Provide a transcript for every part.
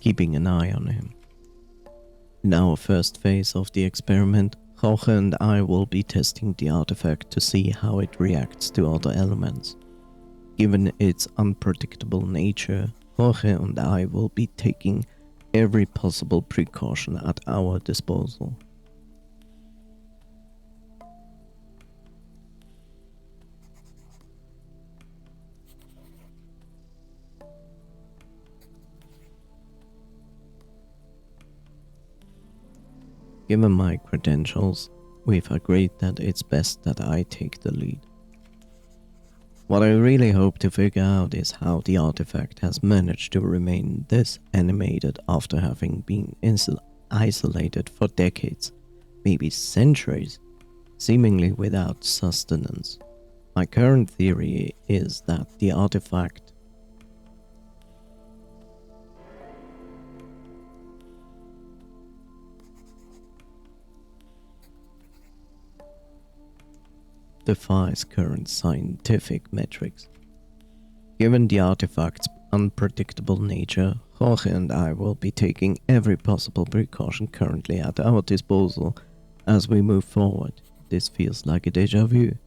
keeping an eye on him. In our first phase of the experiment, Jorge and I will be testing the artifact to see how it reacts to other elements. Given its unpredictable nature, Jorge and I will be taking every possible precaution at our disposal. Given my credentials, we've agreed that it's best that I take the lead. What I really hope to figure out is how the artifact has managed to remain this animated after having been isolated for decades, maybe centuries, seemingly without sustenance. My current theory is that the artifact defies current scientific metrics. Given the artifact's unpredictable nature, Jorge and I will be taking every possible precaution currently at our disposal as we move forward. This feels like a déjà vu.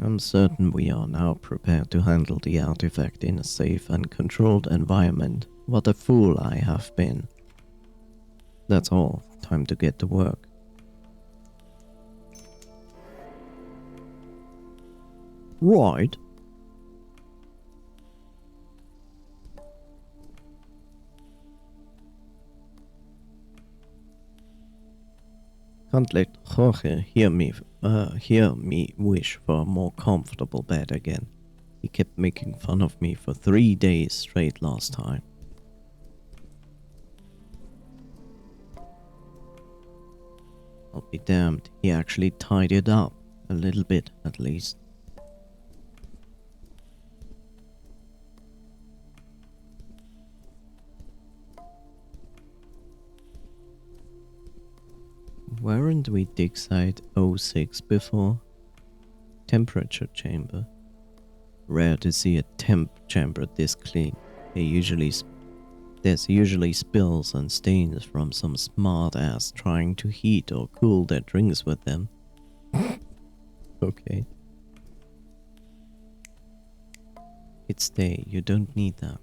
I'm certain we are now prepared to handle the artifact in a safe and controlled environment. What a fool I have been. That's all. Time to get to work. Right. Can't let Jorge hear me wish for a more comfortable bed again. He kept making fun of me for 3 days straight last time. I'll be damned, he actually tidied up, a little bit at least. Weren't we dig site 06 before? Temperature chamber. Rare to see a temp chamber this clean. There's usually spills and stains from some smart ass trying to heat or cool their drinks with them. Okay. It's day, you don't need that.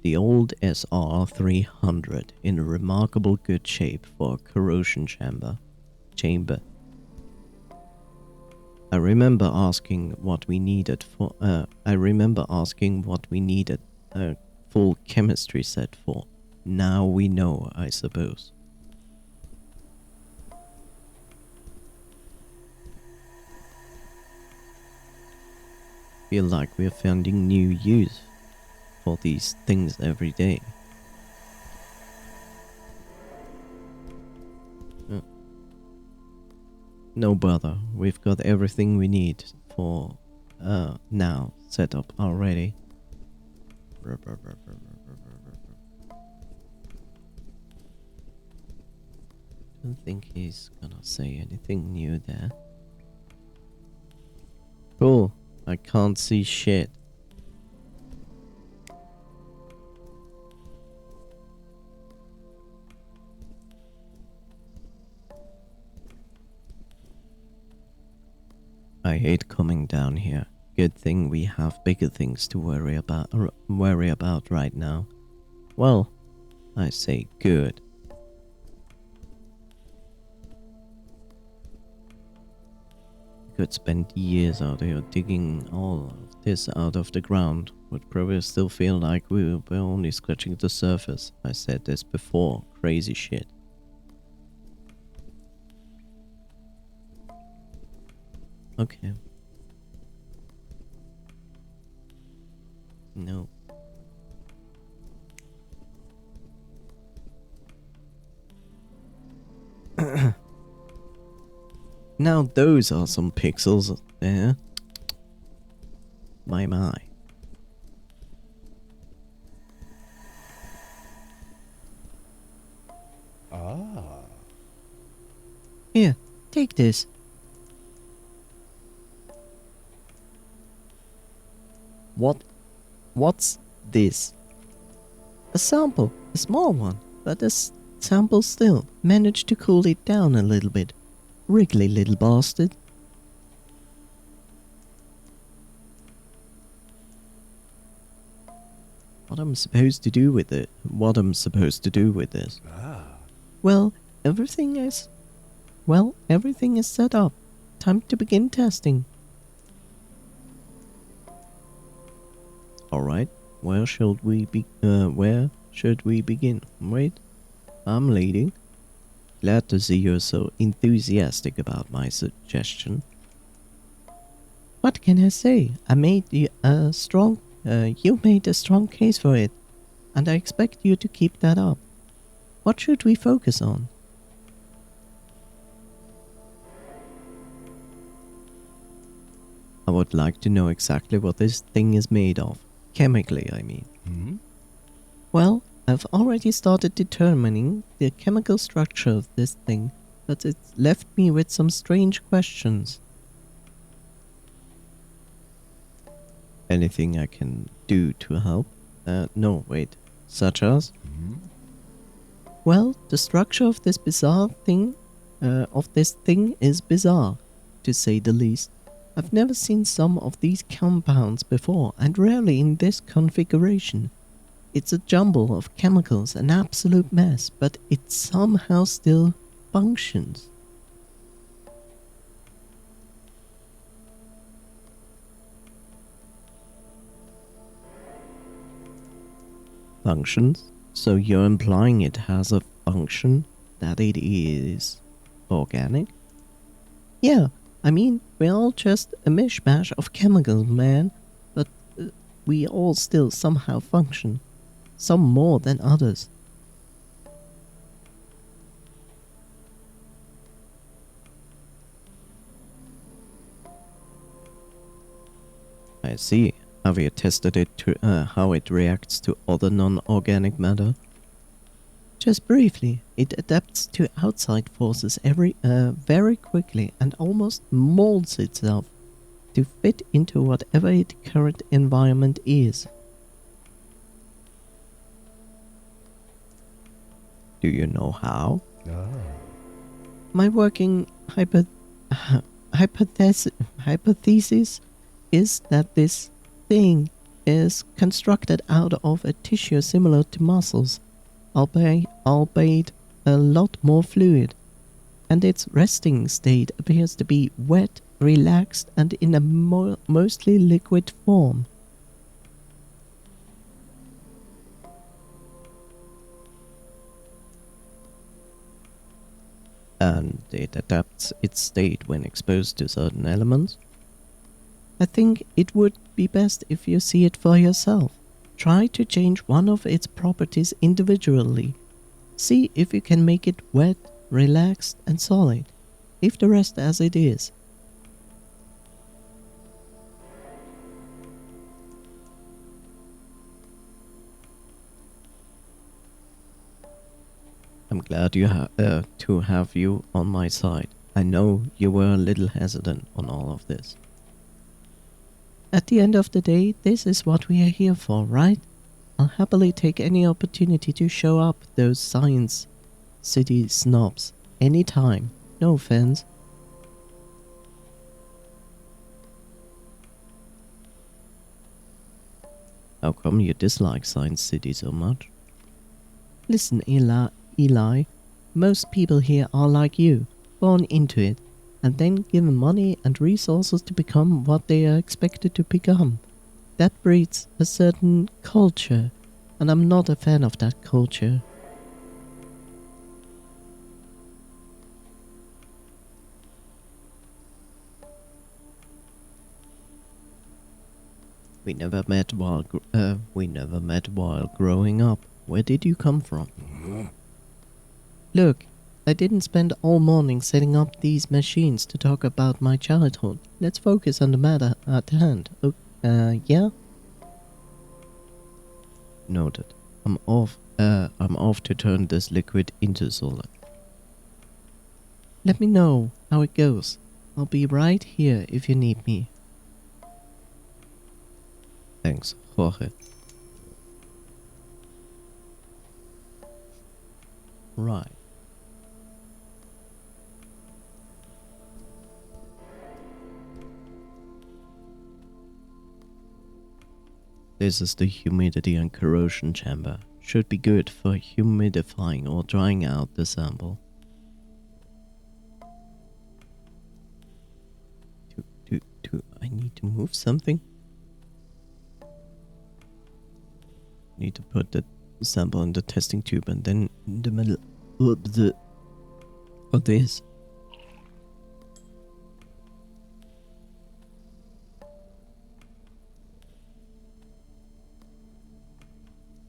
The old SR-300 in remarkable good shape for a corrosion chamber. I remember asking what we needed a full chemistry set for. Now we know, I suppose. Feel like we're finding new use for these things every day. No bother, we've got everything we need for now set up already. Don't think he's gonna say anything new there. Cool, I can't see shit. I hate coming down here. Good thing we have bigger things to worry about right now. Well, I say good. Could spend years out here digging all of this out of the ground. Would probably still feel like we were only scratching the surface. I said this before. Crazy shit. Okay. No. Now those are some pixels there. My. Take this. What's this? A sample, a small one, but a sample still. Managed to cool it down a little bit. Wriggly little bastard. What I'm supposed to do with it? What I'm supposed to do with this? Well, everything is set up. Time to begin testing. Alright, where should we begin? Wait, I'm leading. Glad to see you're so enthusiastic about my suggestion. What can I say? You made a strong case for it, and I expect you to keep that up. What should we focus on? I would like to know exactly what this thing is made of. Chemically, I mean. Mm-hmm. Well, I've already started determining the chemical structure of this thing, but it's left me with some strange questions. Anything I can do to help? No, wait. Such as? Mm-hmm. Well, the structure of this thing is bizarre, to say the least. I've never seen some of these compounds before, and rarely in this configuration. It's a jumble of chemicals, an absolute mess, but it somehow still functions. Functions? So you're implying it has a function, that it is organic? Yeah, I mean, we're all just a mishmash of chemicals, man, but we all still somehow function. Some more than others. I see. Have you tested it to how it reacts to other non-organic matter? Just briefly, it adapts to outside forces very quickly and almost molds itself to fit into whatever its current environment is. Do you know how? My working hypothesis is that this thing is constructed out of a tissue similar to muscles, albeit a lot more fluid, and its resting state appears to be wet, relaxed, and in a mostly liquid form. And it adapts its state when exposed to certain elements? I think it would be best if you see it for yourself. Try to change one of its properties individually. See if you can make it wet, relaxed, and solid. Leave the rest as it is. I'm glad to have you on my side. I know you were a little hesitant on all of this. At the end of the day, this is what we are here for, right? I'll happily take any opportunity to show up those science city snobs anytime. No offense. How come you dislike Science City so much? Listen, Eli, most people here are like you, born into it, and then given money and resources to become what they are expected to become. That breeds a certain culture, and I'm not a fan of that culture. We never met while growing up. Where did you come from? Look, I didn't spend all morning setting up these machines to talk about my childhood. Let's focus on the matter at hand. Yeah? Noted. I'm off to turn this liquid into solid. let me know how it goes. I'll be right here if you need me. Thanks, Jorge. Right. This is the humidity and corrosion chamber. Should be good for humidifying or drying out the sample. I need to move something? Need to put the sample in the testing tube and then in the middle of this.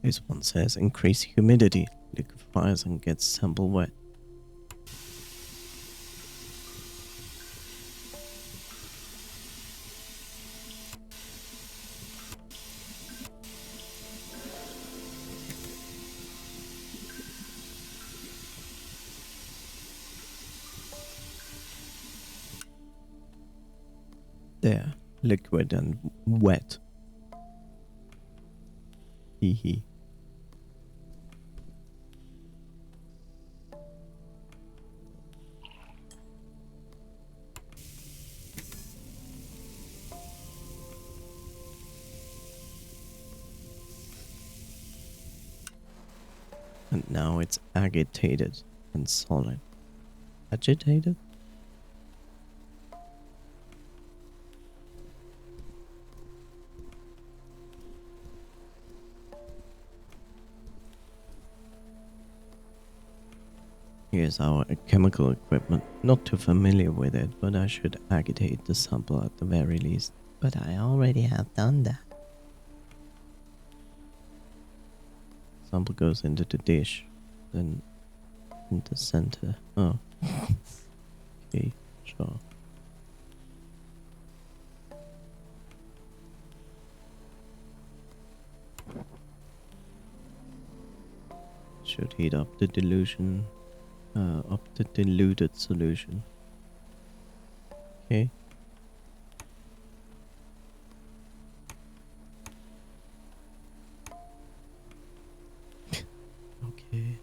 This one says increase humidity, liquefies and gets sample wet. There, liquid and wet. Hee. And now it's agitated and solid. Agitated? Here's our chemical equipment. Not too familiar with it, but I should agitate the sample at the very least. But I already have done that. Sample goes into the dish, then in the center. Oh. Okay, sure. Should heat up the dilution. Up the diluted solution. Okay. Okay.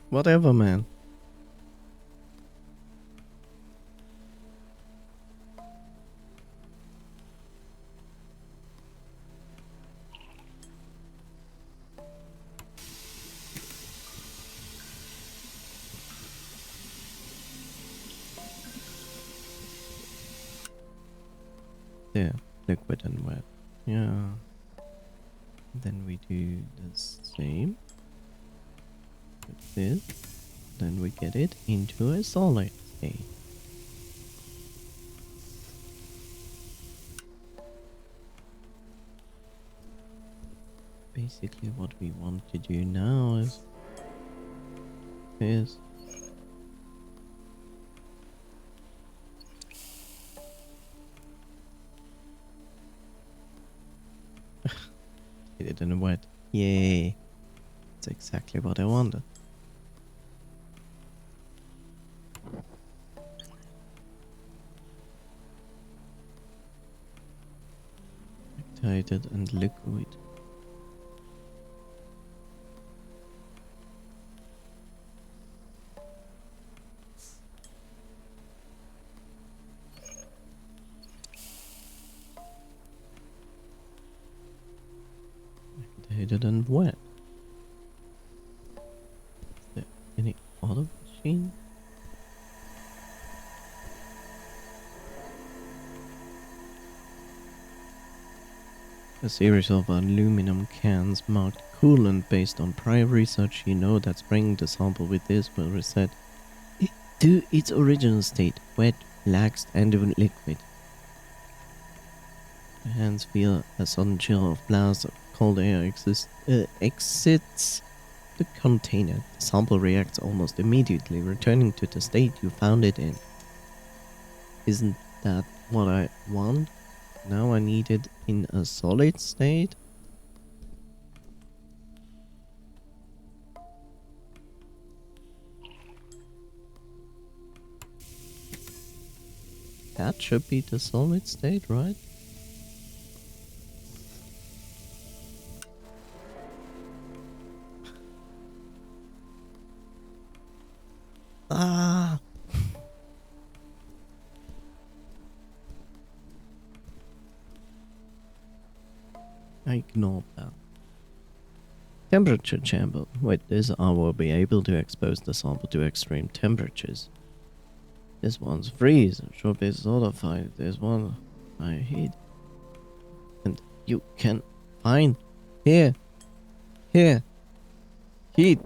Whatever, man. There, liquid and wet. Yeah. Then we do the same with this. Then we get it into a solid state. Basically what we want to do now is this. Get it in the wet. Yay. That's exactly what I wanted. Activated and liquid. Activated and wet. Is there any other machine? A series of aluminum cans marked coolant based on prior research. You know that spraying the sample with this will reset it to its original state, wet, relaxed, and even liquid. The hands feel a sudden chill of blast of cold air exits the container, the sample reacts almost immediately, returning to the state you found it in. Isn't that what I want? Now I need it in a solid state? That should be the solid state, right? Ah! I ignored that. Temperature chamber. With this I will be able to expose the sample to extreme temperatures. This one's freeze, should be solidified. This one I heat. And you can find here. Here. Heat.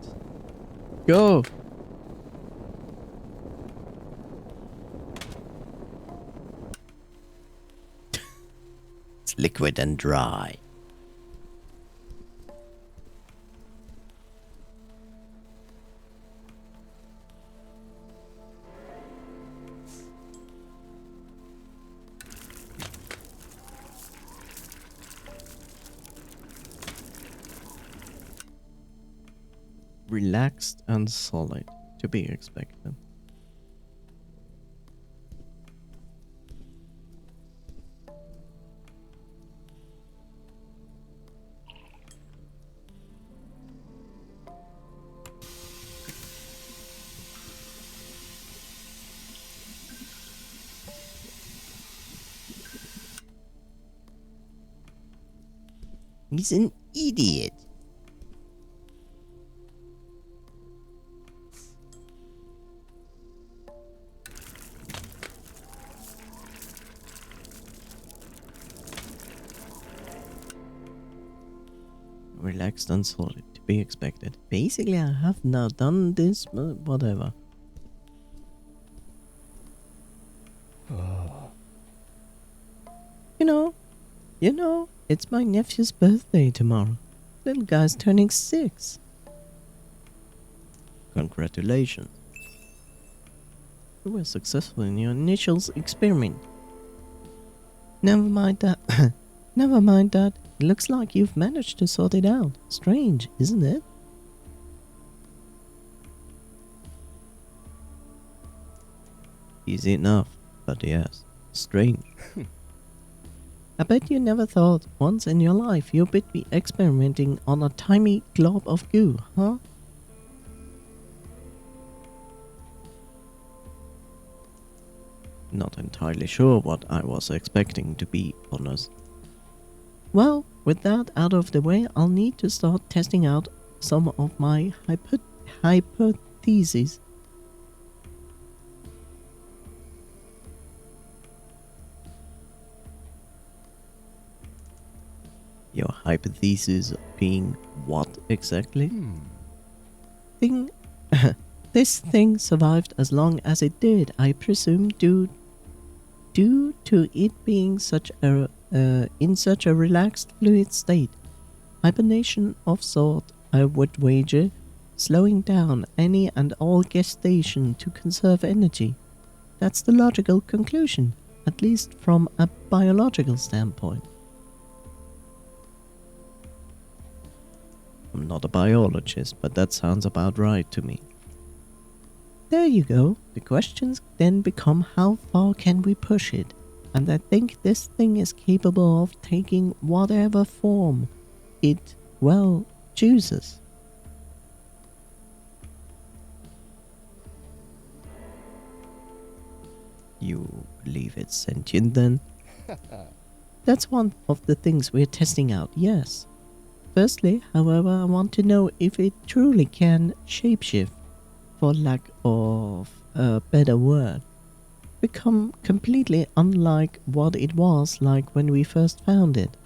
Go. It's liquid and dry. Relaxed and solid, to be expected. He's an idiot. Relaxed and solid, to be expected. Basically, I have now done this, but whatever. You know, it's my nephew's birthday tomorrow. Little guy's turning 6. Congratulations. You were successful in your initial experiment. Never mind that. Never mind that. It looks like you've managed to sort it out. Strange, isn't it? Easy enough, but yes, strange. I bet you never thought once in your life you'd be experimenting on a tiny glob of goo, huh? Not entirely sure what I was expecting, to be honest. Well, with that out of the way, I'll need to start testing out some of my hypotheses. Your hypothesis being what exactly? This thing survived as long as it did, I presume due to it being in such a relaxed fluid state. Hibernation of sort, I would wager, slowing down any and all gestation to conserve energy. That's the logical conclusion, at least from a biological standpoint. I'm not a biologist, but that sounds about right to me. There you go. The questions then become how far can we push it? And I think this thing is capable of taking whatever form it, well, chooses. You believe it's sentient then? That's one of the things we're testing out, yes. Firstly, however, I want to know if it truly can shapeshift, for lack of a better word. Become completely unlike what it was like when we first found it.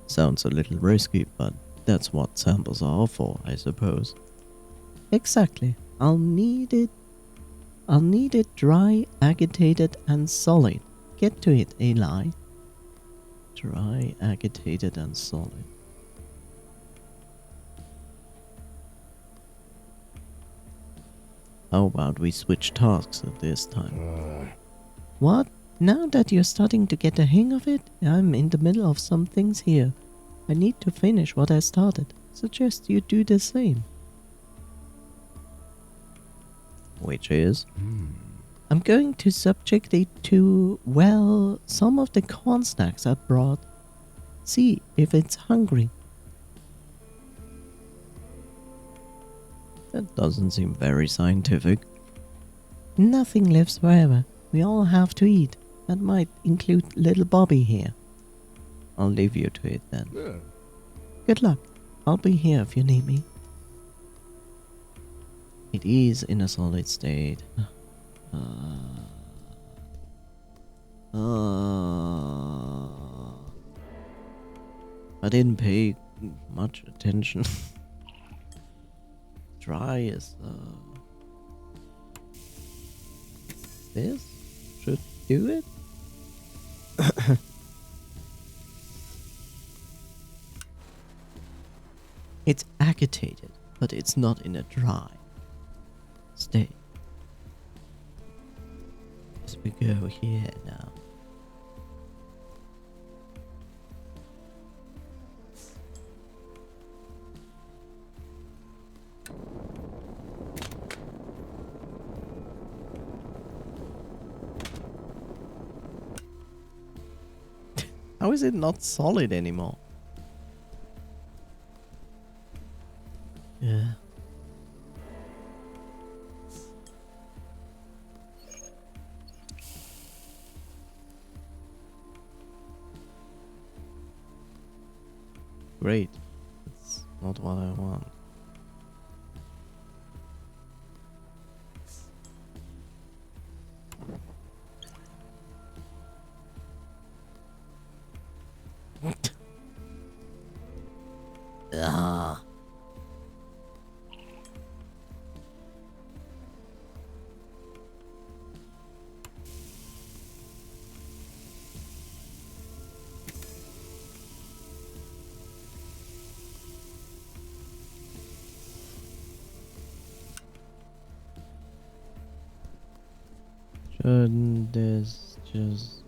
Sounds a little risky, but that's what samples are for, I suppose. Exactly. I'll need it dry, agitated and solid. Get to it, Eli. Dry, agitated, and solid. How about we switch tasks at this time? What? Now that you're starting to get the hang of it, I'm in the middle of some things here. I need to finish what I started. Suggest you do the same. Which is? I'm going to subject it to, well, some of the corn snacks I brought. See if it's hungry. That doesn't seem very scientific. Nothing lives forever. We all have to eat. That might include little Bobby here. I'll leave you to it then. Yeah. Good luck. I'll be here if you need me. It is in a solid state. I didn't pay much attention. Dry is this should do it. It's agitated, but it's not in a dry state. As we go here now. How is it not solid anymore? Yeah. Great. That's not what I want. Ah. Shouldn't this just...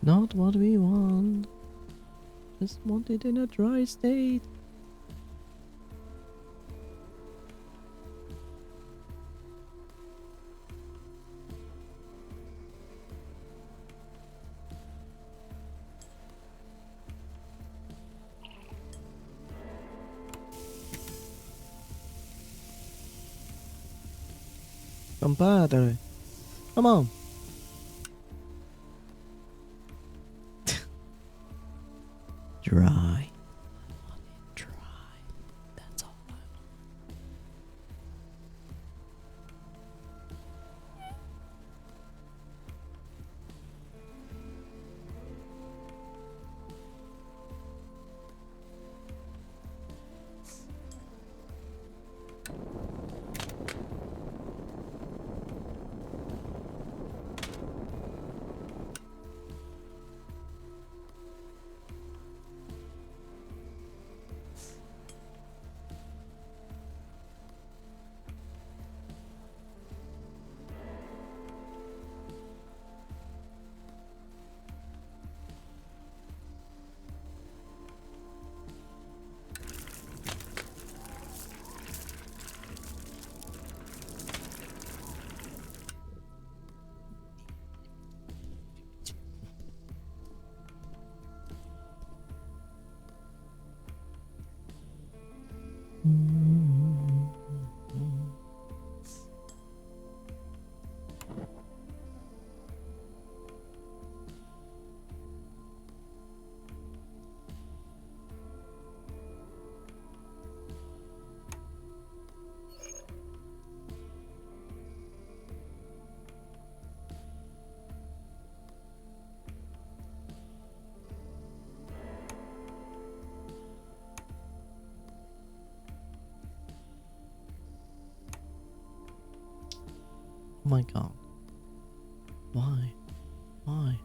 Not what we want. Just want it in a dry state. Compadre, come on. Dry. I want it dry. That's all I want. Oh my god. Why? Why?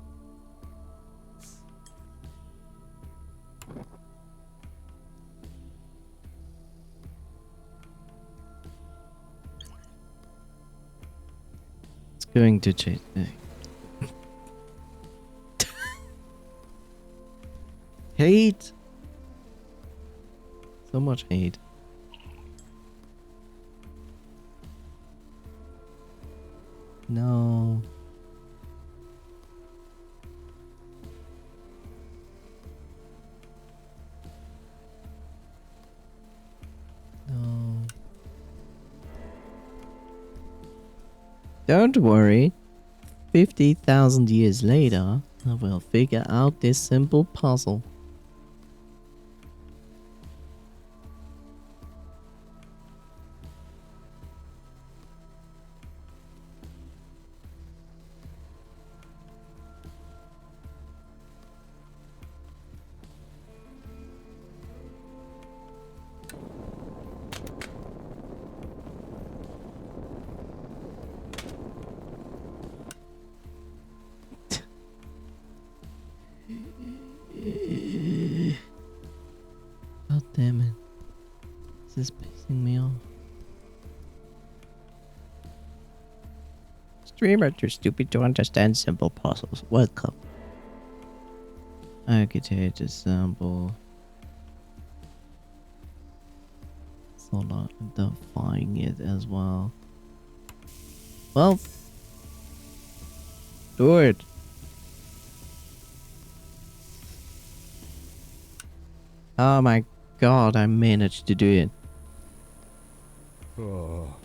It's going to change. Hate! So much hate. No. No. Don't worry. 50,000 years later, I will figure out this simple puzzle. God damn it. This is pissing me off. Streamer, too stupid to understand simple puzzles. Welcome. Agitate a sample. Solidifying it as well. Well, do it. Oh my god, I managed to do it. Oh.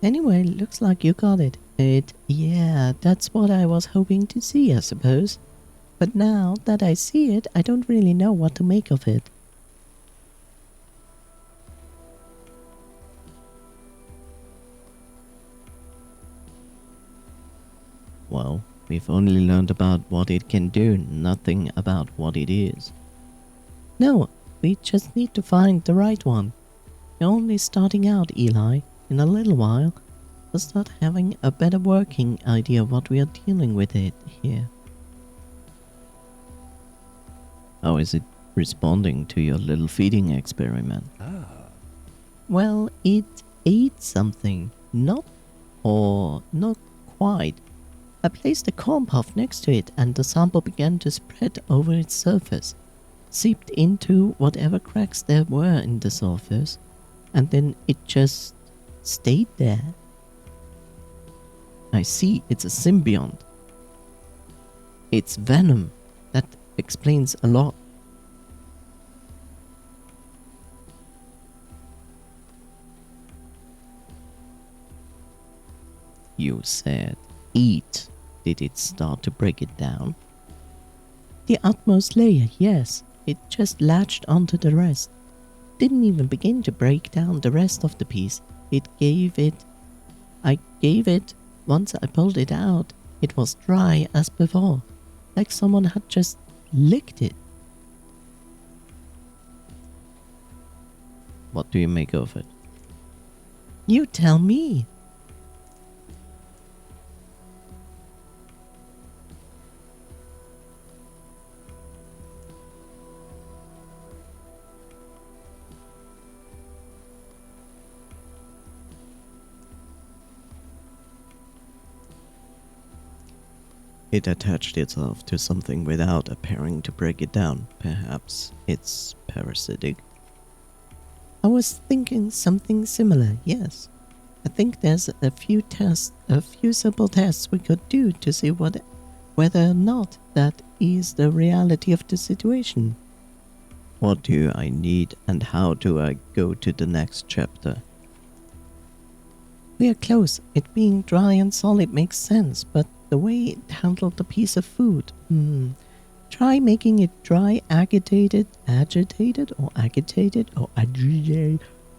Anyway, looks like you got it. Yeah, that's what I was hoping to see, I suppose. But now that I see it, I don't really know what to make of it. Well, we've only learned about what it can do, nothing about what it is. No, we just need to find the right one. You're only starting out, Eli. In a little while, we'll start having a better working idea of what we are dealing with it here. How is it responding to your little feeding experiment? Well, it ate something. Not quite. I placed a corn puff next to it and the sample began to spread over its surface. Seeped into whatever cracks there were in the surface. And then it just stayed there. I see, it's a symbiont. It's venom. That explains a lot. You said eat. Did it start to break it down? The utmost layer, yes. It just latched onto the rest. Didn't even begin to break down the rest of the piece. I gave it, once I pulled it out, it was dry as before, like someone had just licked it. What do you make of it? You tell me. It attached itself to something without appearing to break it down. Perhaps it's parasitic. I was thinking something similar, yes. I think there's a few simple tests we could do to see whether or not that is the reality of the situation. What do I need and how do I go to the next chapter? We are close. It being dry and solid makes sense, but the way it handled the piece of food. Try making it dry, agitated, or agitated, or agitated,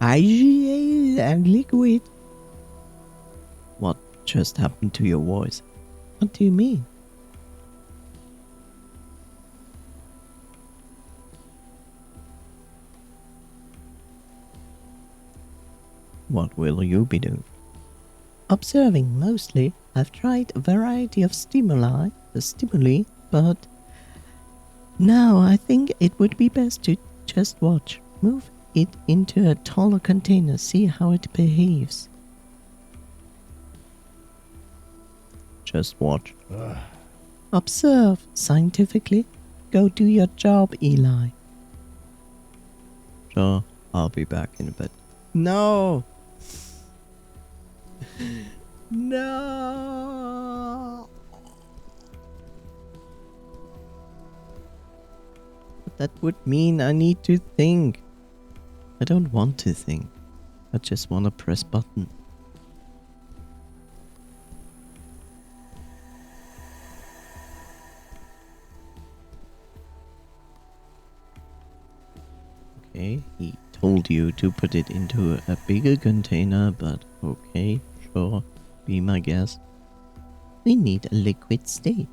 and liquid. What just happened to your voice? What do you mean? What will you be doing? Observing mostly. I've tried a variety of stimuli, but now I think it would be best to just watch. Move it into a taller container, see how it behaves. Just watch. Observe scientifically. Go do your job, Eli. Sure, I'll be back in a bit. No! No! But that would mean I need to think. I don't want to think. I just want to press button. Okay, he told you to put it into a bigger container, but okay, sure, be my guest. We need a liquid state.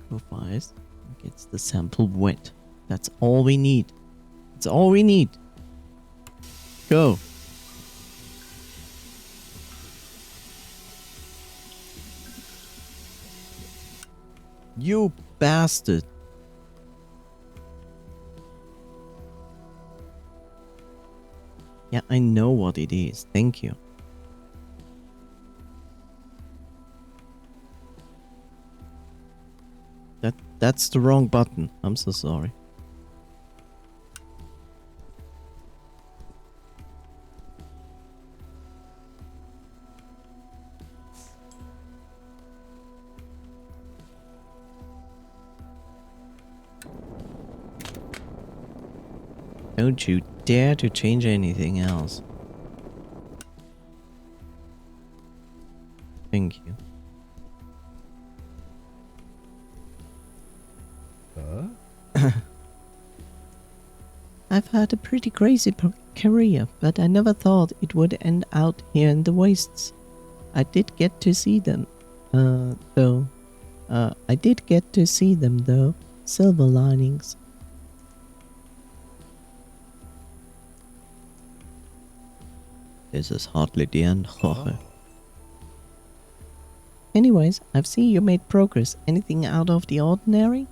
Liquefies and gets the sample wet. That's all we need. That's all we need. Go. You bastard. Yeah, I know what it is. Thank you. That's the wrong button. I'm so sorry. Don't you dare to change anything else. Thank you. I've had a pretty crazy career, but I never thought it would end out here in the wastes. I did get to see them, though. Silver linings. This is hardly the end, Jorge. Anyways, I've seen you made progress. Anything out of the ordinary?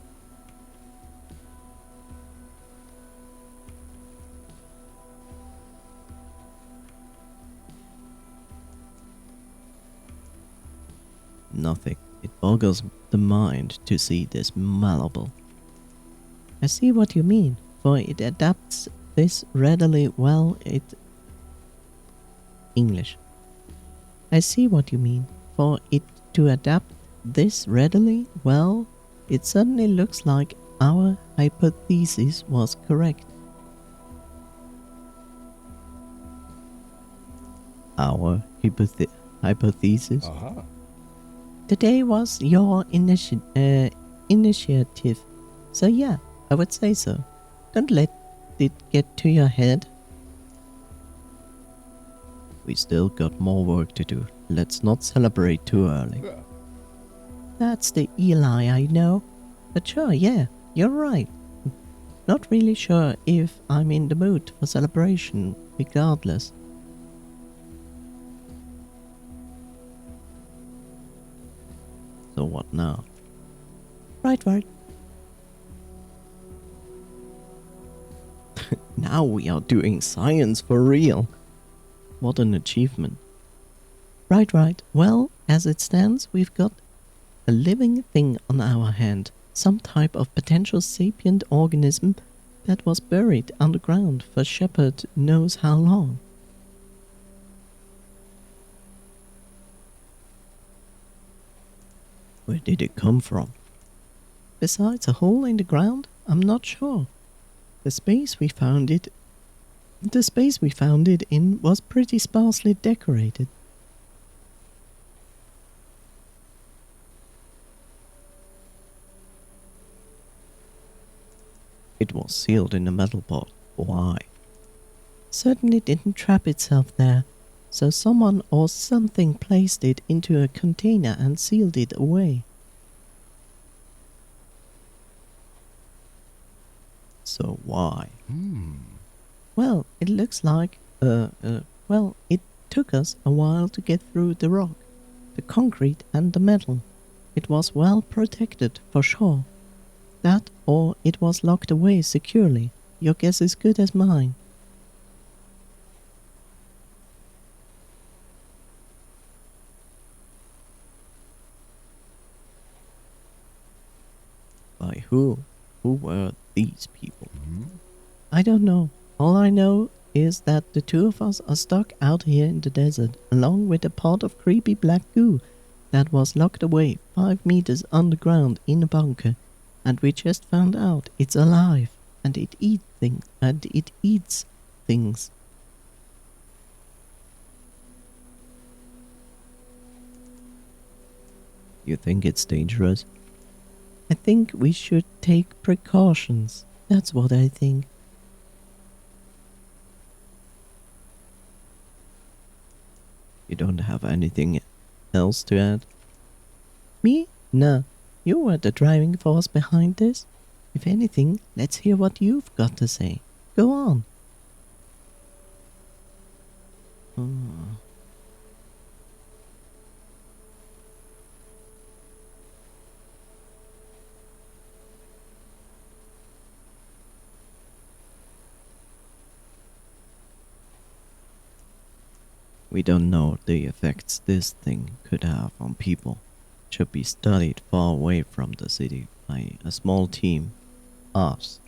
Nothing. It boggles the mind to see this malleable. I see what you mean, for it adapts this readily well. English. I see what you mean, for it to adapt this readily well. It certainly looks like our hypothesis was correct. Our hypothesis? Today was your initiative, so yeah, I would say so. Don't let it get to your head. We still got more work to do. Let's not celebrate too early. That's the Eli I know. But sure, yeah, you're right. Not really sure if I'm in the mood for celebration, regardless. So what now? Right. Now we are doing science for real. What an achievement. Right. Well, as it stands, we've got a living thing on our hand. Some type of potential sapient organism that was buried underground for Shepherd knows how long. Where did it come from? Besides a hole in the ground, I'm not sure. The space we found it in was pretty sparsely decorated. It was sealed in a metal pot. Why? Certainly didn't trap itself there, so someone or something placed it into a container and sealed it away. So why? Well, it looks like, well, it took us a while to get through the rock, the concrete, and the metal. It was well protected, for sure. That, or it was locked away securely. Your guess is good as mine. By who? Who were these people? I don't know. All I know is that the two of us are stuck out here in the desert, along with a pot of creepy black goo that was locked away 5 meters underground in a bunker, and we just found out it's alive, and it eats things. You think it's dangerous? I think we should take precautions. That's what I think. You don't have anything else to add? Me? Nah. You were the driving force behind this. If anything, let's hear what you've got to say. Go on. Hmm. We don't know the effects this thing could have on people. It should be studied far away from the city by a small team. Us.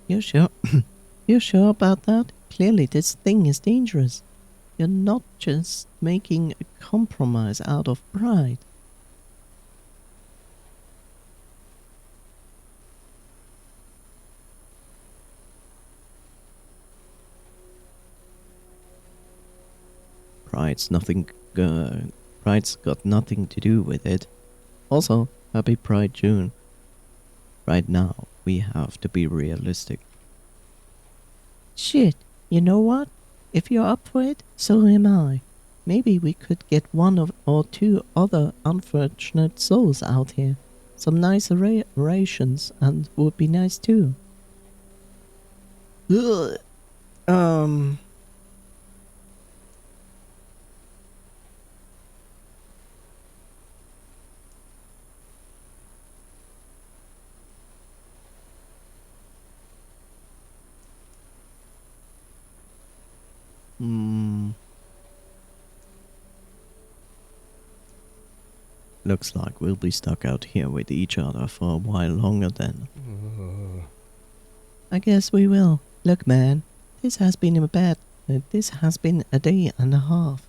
You sure? You sure about that? Clearly this thing is dangerous. You're not just making a compromise out of pride. Pride's nothing. Pride's got nothing to do with it. Also, happy Pride June. Right now, we have to be realistic. Shit, you know what? If you're up for it, so am I. Maybe we could get one or two other unfortunate souls out here. Some nice rations and would be nice too. Ugh. Um. Hmm. Looks like we'll be stuck out here with each other for a while longer then. I guess we will. Look, man, this has been a day and a half.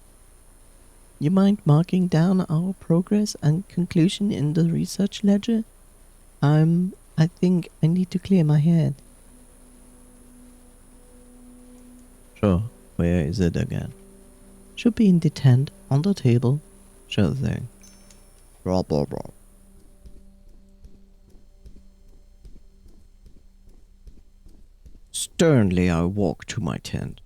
You mind marking down our progress and conclusion in the research ledger? I think I need to clear my head. Sure, where is it again? Should be in the tent on the table. Sure thing. Blah blah blah. Sternly I walk to my tent.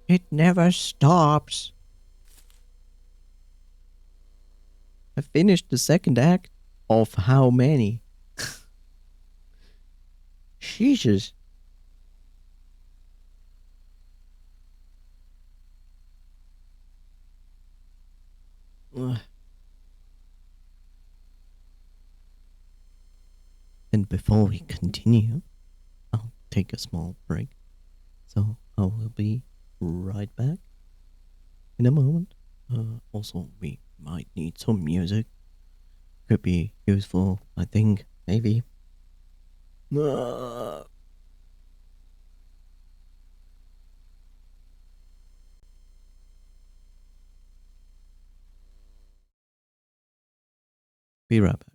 It never stops. I finished the second act. Of how many? Jesus. Ugh. And before we continue, I'll take a small break. So I will be right back in a moment. Also, we might need some music. Could be useful, I think, maybe. Be right back.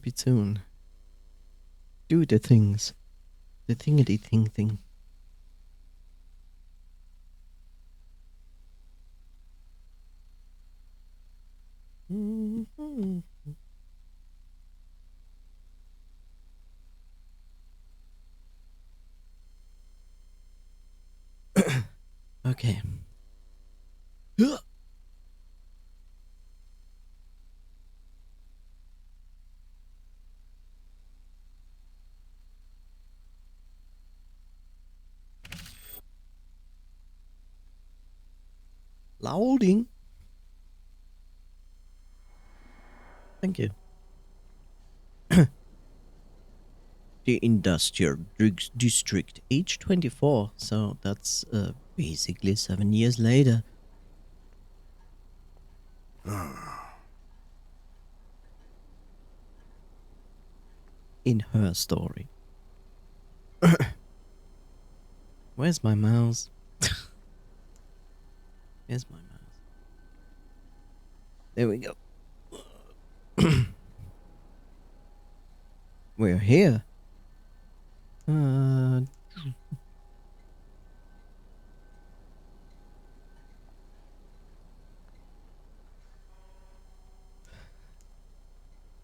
bit soon. Do the things. The thingity thing. Okay. Loading. Thank you. The Industrial District, age 24, so that's basically 7 years later. In her story. Where's my mouse? Where's my mouse? There we go. We're here.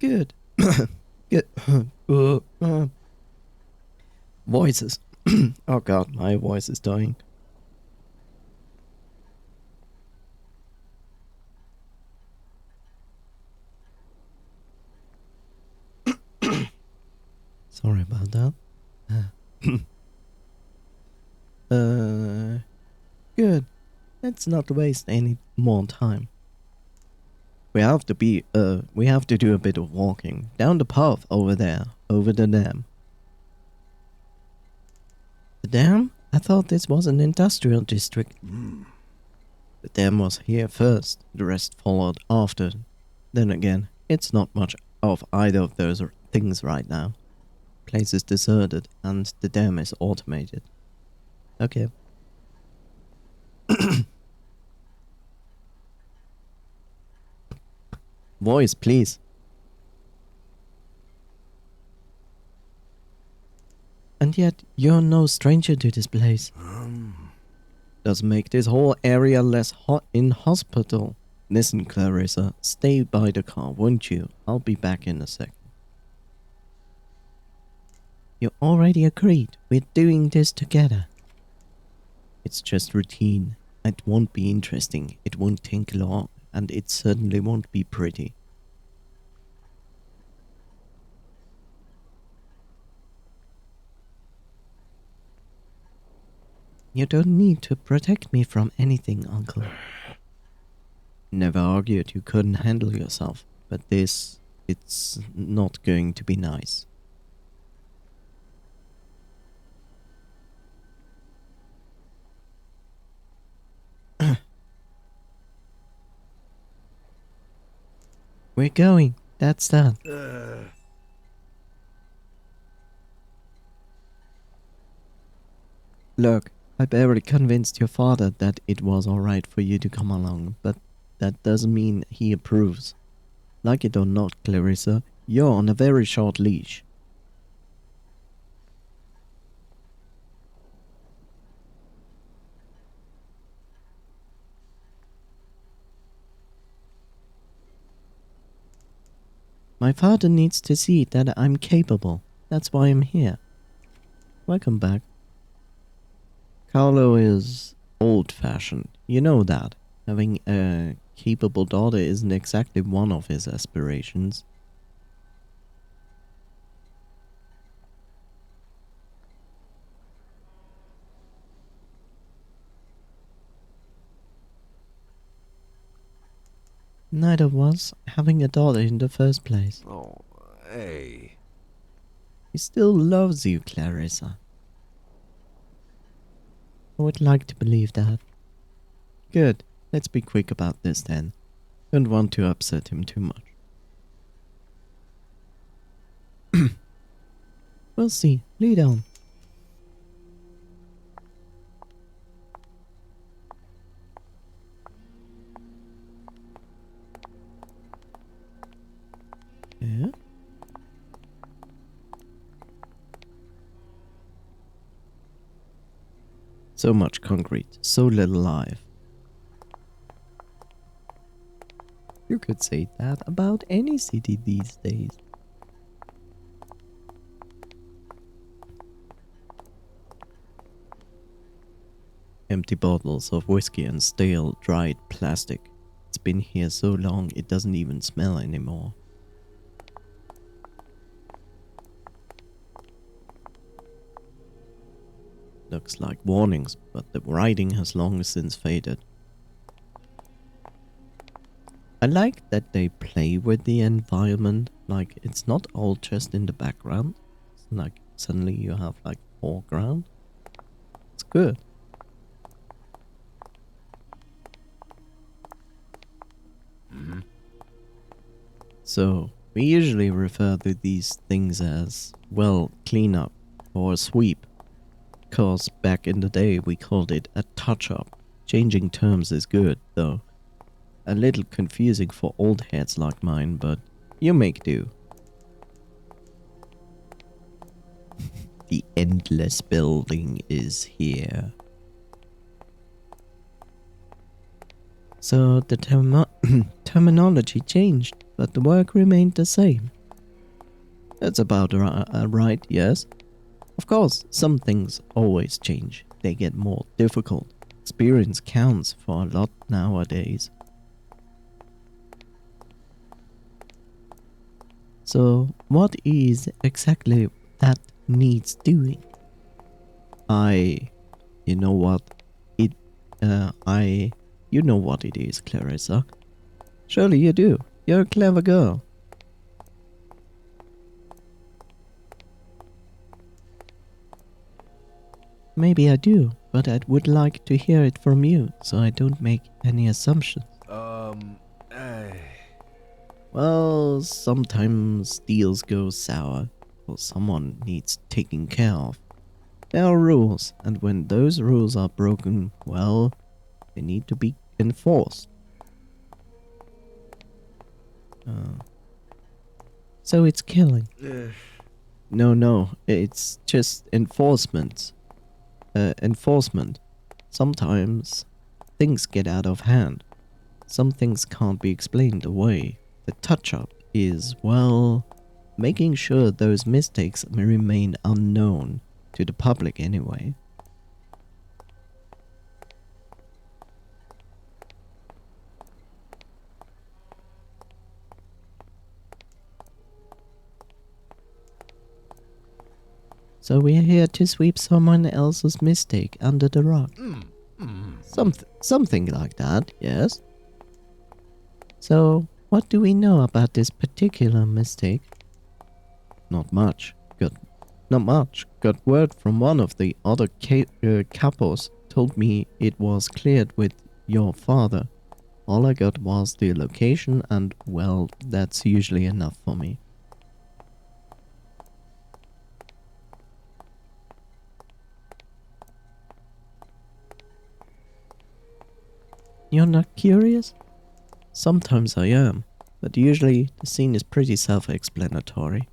Good. Good. Voices. Oh god, my voice is dying. Sorry about that. Good. Let's not waste any more time. We have to do a bit of walking. Down the path over there, over the dam. The dam? I thought this was an industrial district. The dam was here first, the rest followed after. Then again, it's not much of either of those things right now. Place is deserted and the dam is automated. Okay. Voice, please. And yet, you're no stranger to this place. Does make this whole area less inhospitable. Listen, Clarissa, stay by the car, won't you? I'll be back in a sec. You already agreed. We're doing this together. It's just routine. It won't be interesting. It won't take long. And it certainly won't be pretty. You don't need to protect me from anything, Uncle. Never argued you couldn't handle yourself, but it's not going to be nice. We're going. That's that. Look, I barely convinced your father that it was alright for you to come along, but that doesn't mean he approves. Like it or not, Clarissa, you're on a very short leash. My father needs to see that I'm capable. That's why I'm here. Welcome back. Carlo is old-fashioned. You know that. Having a capable daughter isn't exactly one of his aspirations. Neither was having a daughter in the first place. Oh, hey. He still loves you, Clarissa. I would like to believe that. Good. Let's be quick about this then. Don't want to upset him too much. We'll see. Lead on. Yeah. So much concrete, so little life. You could say that about any city these days. Empty bottles of whiskey and stale, dried plastic. It's been here so long it doesn't even smell anymore. Looks like warnings, but the writing has long since faded. I like that they play with the environment, like it's not all just in the background. It's like suddenly you have like foreground. It's good. So, we usually refer to these things as, well, cleanup or sweep. Cause back in the day we called it a touch-up. Changing terms is good, though. A little confusing for old heads like mine, but you make do. The endless building is here. So the terminology changed, but the work remained the same. That's about right, yes. Of course, some things always change. They get more difficult. Experience counts for a lot nowadays. So, what is exactly that needs doing? You know what you know what it is, Clarissa. Surely you do. You're a clever girl. Maybe I do, but I would like to hear it from you, so I don't make any assumptions. Hey. Well, sometimes deals go sour, or someone needs taking care of. There are rules, and when those rules are broken, well, they need to be enforced. So it's killing. No, it's just enforcement. Enforcement. Sometimes things get out of hand. Some things can't be explained away. The touch-up is, well, making sure those mistakes may remain unknown, to the public anyway. So we're here to sweep someone else's mistake under the rug. Something like that, yes. So, what do we know about this particular mistake? Not much. Got word from one of the other capos. Told me it was cleared with your father. All I got was the location and, well, that's usually enough for me. You're not curious? Sometimes I am, but usually the scene is pretty self-explanatory.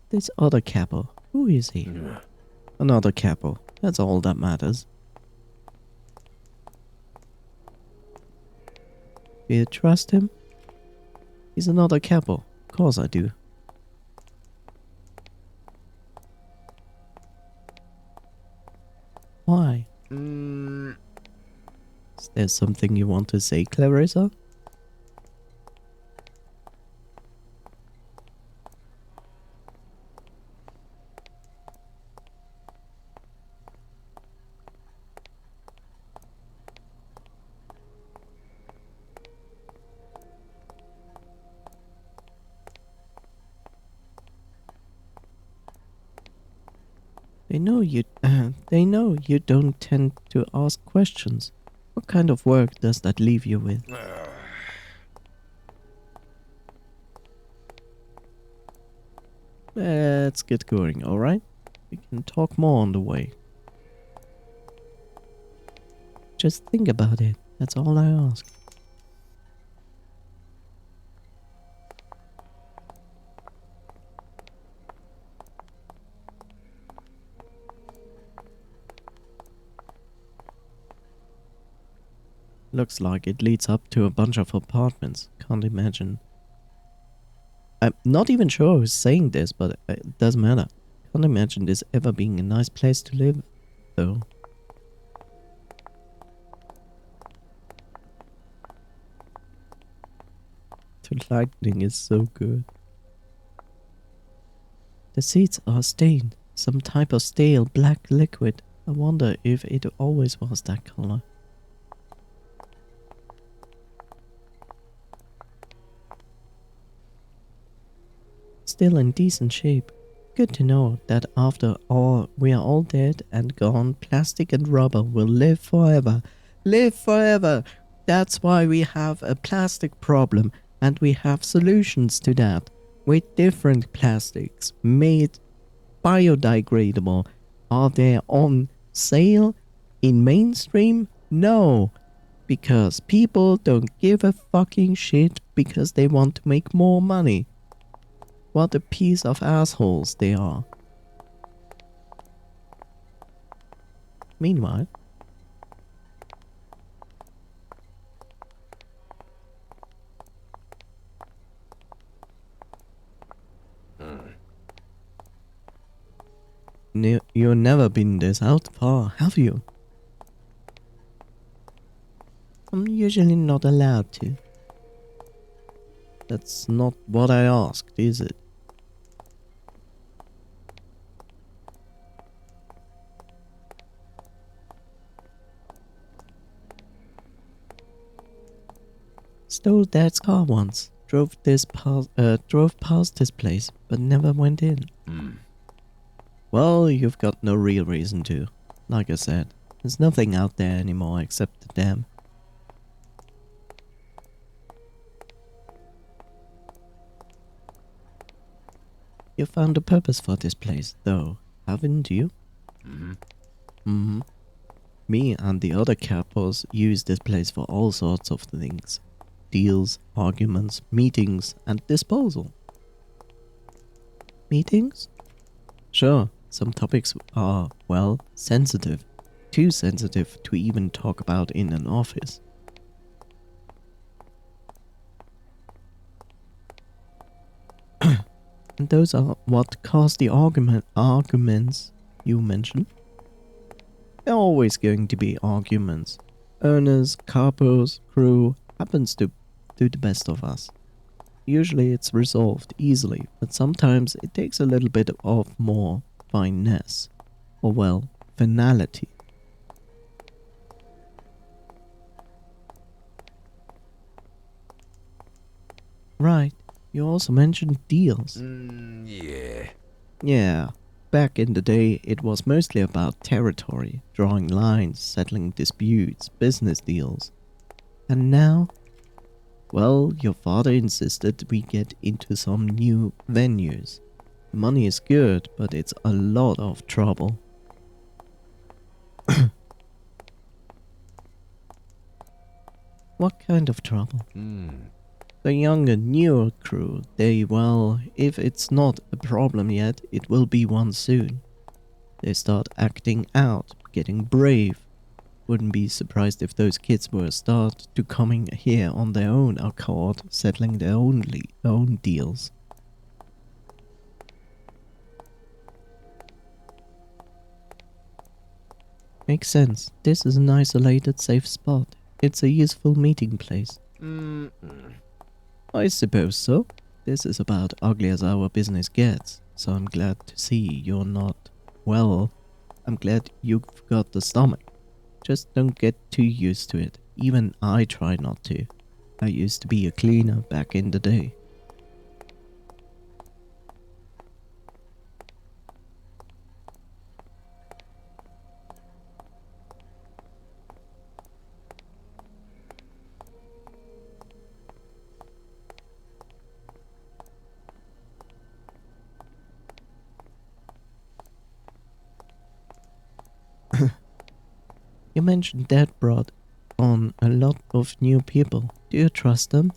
This other capo, who is he? Another capo, that's all that matters. Do you trust him? He's another capo, of course I do. Why? Is there something you want to say, Clarissa? They know you don't tend to ask questions. What kind of work does that leave you with? Let's get going, alright? We can talk more on the way. Just think about it, that's all I ask. Looks like it leads up to a bunch of apartments. Can't imagine. I'm not even sure who's saying this, but it doesn't matter. Can't imagine this ever being a nice place to live, though. The lighting is so good. The seats are stained. Some type of stale black liquid. I wonder if it always was that color. Still in decent shape. Good to know that after all we are all dead and gone, plastic and rubber will live forever. Live forever! That's why we have a plastic problem, and we have solutions to that. With different plastics made biodegradable. Are they on sale in mainstream? No. Because people don't give a fucking shit because they want to make more money. What a piece of assholes they are. Meanwhile, you've never been this out far, have you? I'm usually not allowed to. That's not what I asked, is it? Stole Dad's car once. Drove past this place, but never went in. Well, you've got no real reason to. Like I said, there's nothing out there anymore except the dam. You found a purpose for this place, though, haven't you? Me and the other capos use this place for all sorts of things. Deals, arguments, meetings, and disposal. Meetings? Sure, some topics are, well, sensitive. Too sensitive to even talk about in an office. And those are what cause the arguments you mentioned. There are always going to be arguments. Owners, capos, crew, happens to do the best of us. Usually it's resolved easily, but sometimes it takes a little bit of more finesse, or well, finality. Right, you also mentioned deals. Yeah. Yeah, back in the day it was mostly about territory, drawing lines, settling disputes, business deals. And now? Well, your father insisted we get into some new venues. The money is good, but it's a lot of trouble. What kind of trouble? The younger, newer crew, well, if it's not a problem yet, it will be one soon. They start acting out, getting brave. Wouldn't be surprised if those kids were start to coming here on their own accord, settling their own deals. Makes sense. This is an isolated, safe spot. It's a useful meeting place. I suppose so. This is about ugly as our business gets, so I'm glad to see you're not, well, I'm glad you've got the stomach. Just don't get too used to it. Even I try not to. I used to be a cleaner back in the day. You mentioned Dad brought on a lot of new people. Do you trust them?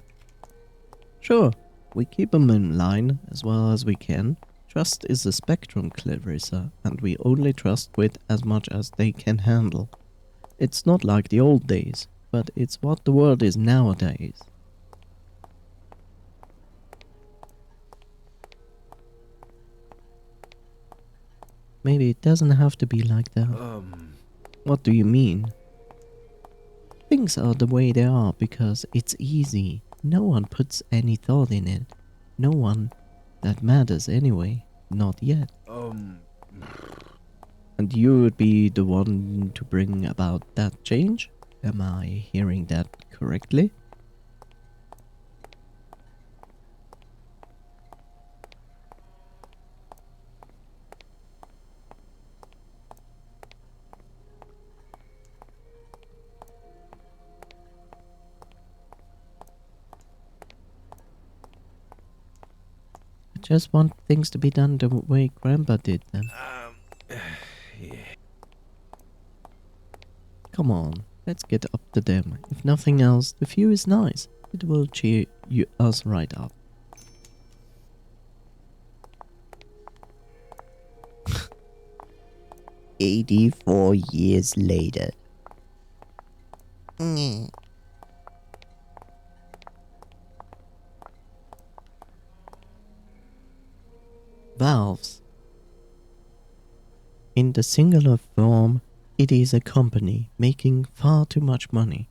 Sure, we keep them in line as well as we can. Trust is a spectrum, Clarissa, and we only trust with as much as they can handle. It's not like the old days. but it's what the world is nowadays. Maybe it doesn't have to be like that. What do you mean? Things are the way they are because it's easy. No one puts any thought in it. No one that matters anyway. Not yet. And you would be the one to bring about that change? Am I hearing that correctly? I just want things to be done the way Grandpa did them. Come on, let's get up to them. If nothing else, the view is nice. It will cheer us right up. "84 years later." Valves. In the singular form, it is a company making far too much money.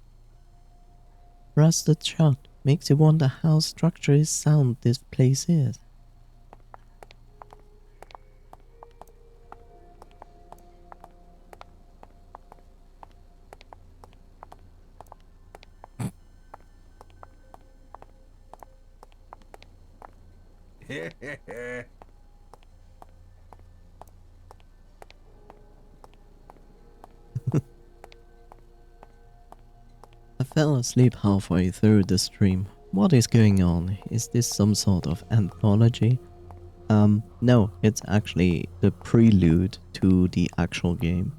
Rusted shut makes you wonder how structurally sound this place is. I fell asleep halfway through the stream. What is going on? Is this some sort of anthology? No, it's actually the prelude to the actual game.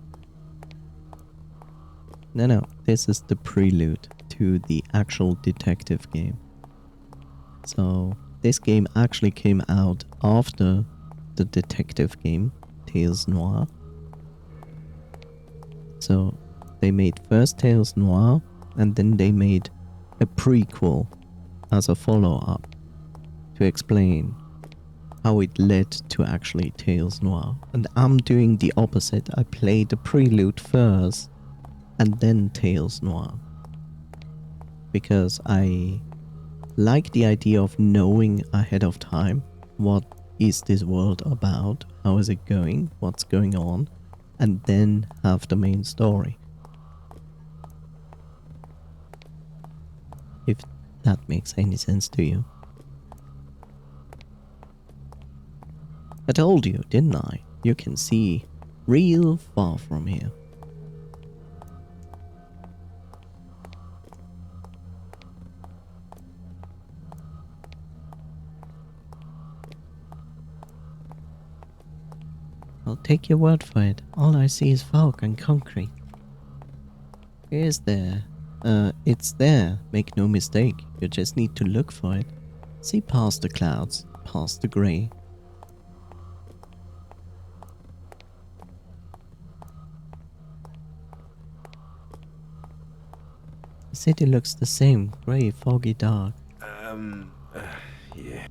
No, this is the prelude to the actual detective game. So, this game actually came out after the detective game, Tales Noir. So, they made first Tales Noir, and then they made a prequel as a follow-up to explain how it led to actually Tales Noir. And I'm doing the opposite. I played the prelude first and then Tales Noir. Because I like the idea of knowing ahead of time what is this world about, how is it going, what's going on, and then have the main story. If that makes any sense to you. I told you, didn't I? You can see real far from here. I'll take your word for it. All I see is fog and concrete. It's there. Make no mistake. You just need to look for it. See past the clouds, past the grey. The city looks the same, grey, foggy, dark. Yeah.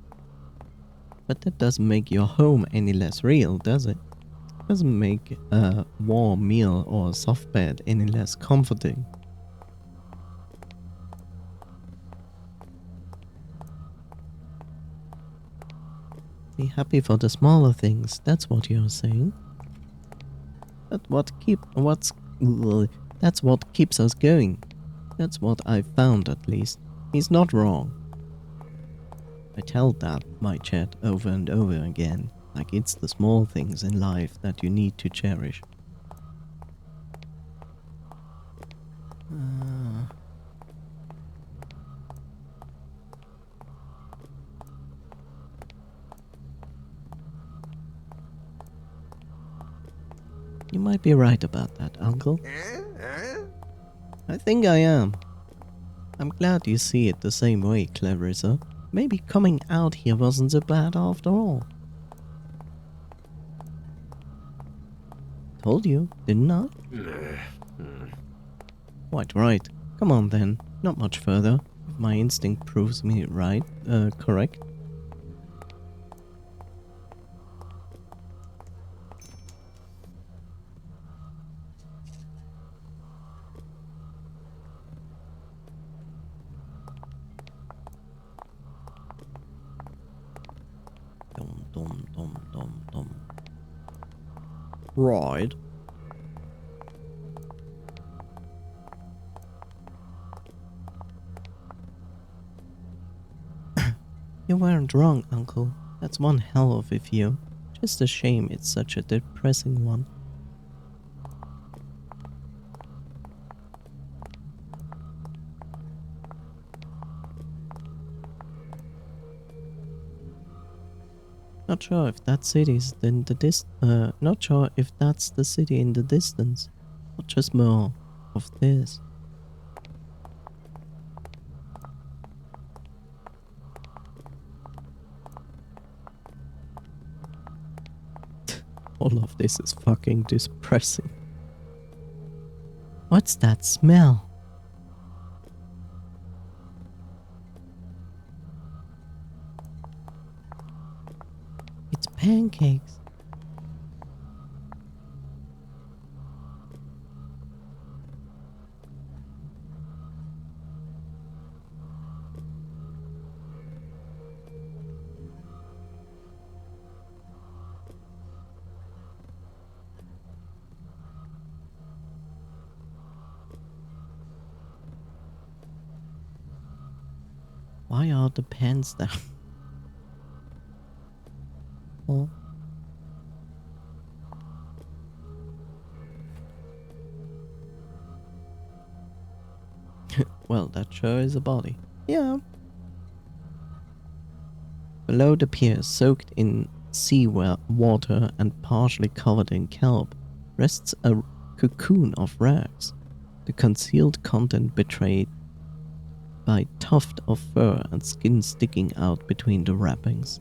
But that doesn't make your home any less real, does it? Doesn't make a warm meal or a soft bed any less comforting. Be happy for the smaller things, that's what you're saying. But that's what keeps us going. That's what I've found at least. He's not wrong. I tell that, my chat, over and over again, like it's the small things in life that you need to cherish. You might be right about that, Uncle. I think I am. I'm glad you see it the same way, Clarissa. Maybe coming out here wasn't so bad after all. Told you, didn't I? Quite right. Come Come on then, not much further, if my instinct proves me right, correct. Dum. Right. You weren't wrong, Uncle. That's one hell of a view. Just a shame it's such a depressing one. Not sure if that city's in the not sure if that's the city in the distance, or just more of this. All of this is fucking depressing. What's that smell? It's pancakes. Why are the pans down? Oh. Well, that sure is a body. Yeah. Below the pier, soaked in water and partially covered in kelp, rests a cocoon of rags, the concealed content betrayed by a tuft of fur and skin sticking out between the wrappings.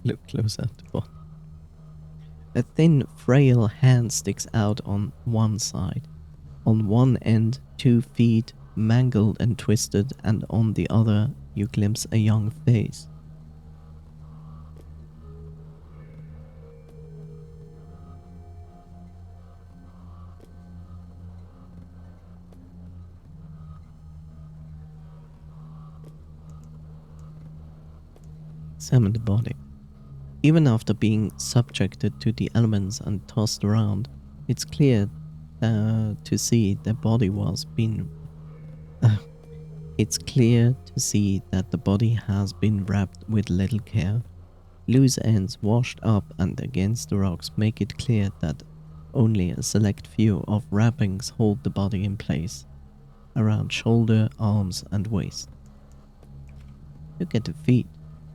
Look closer at the bottom. A thin, frail hand sticks out on one side. On one end, 2 feet, mangled and twisted, and on the other, you glimpse a young face. Examine the body. Even after being subjected to the elements and tossed around, it's clear to see the body was been. It's clear to see that the body has been wrapped with little care. Loose ends washed up and against the rocks make it clear that only a select few of wrappings hold the body in place, around shoulder, arms, and waist. Look at the feet.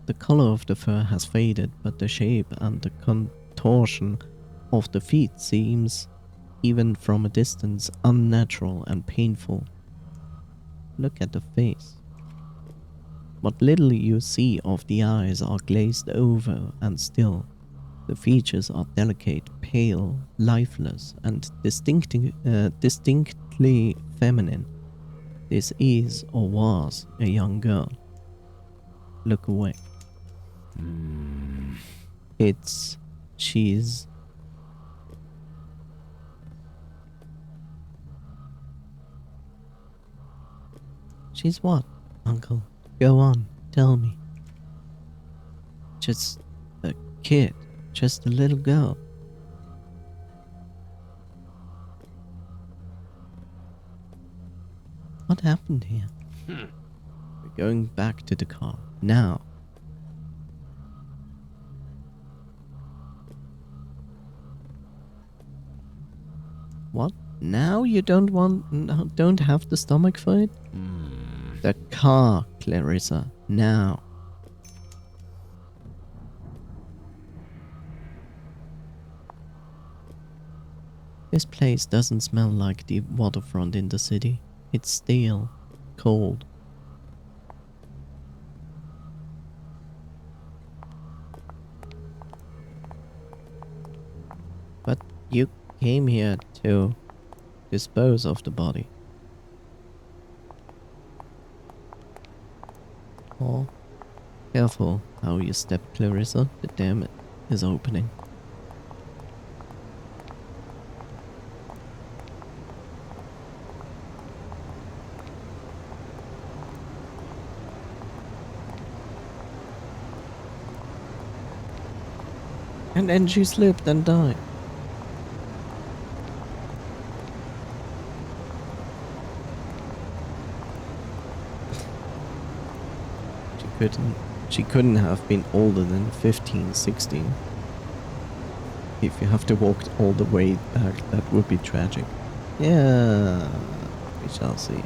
The color of the fur has faded, but the shape and the contortion of the feet seems, even from a distance, unnatural and painful. Look at the face. What little you see of the eyes are glazed over and still. The features are delicate, pale, lifeless, and distinctly feminine. This is or was a young girl. Look away. She's... She's what, Uncle? Go on, tell me. Just a kid, just a little girl. What happened here? We're going back to the car, now. What? Now you don't have the stomach for it? The car, Clarissa, now. This place doesn't smell like the waterfront in the city. It's stale, cold. But you came here to dispose of the body. Oh, careful how you step, Clarissa. The dam is opening. And then she slipped and died. She couldn't have been older than 15, 16. If you have to walk all the way back, that would be tragic. Yeah, we shall see.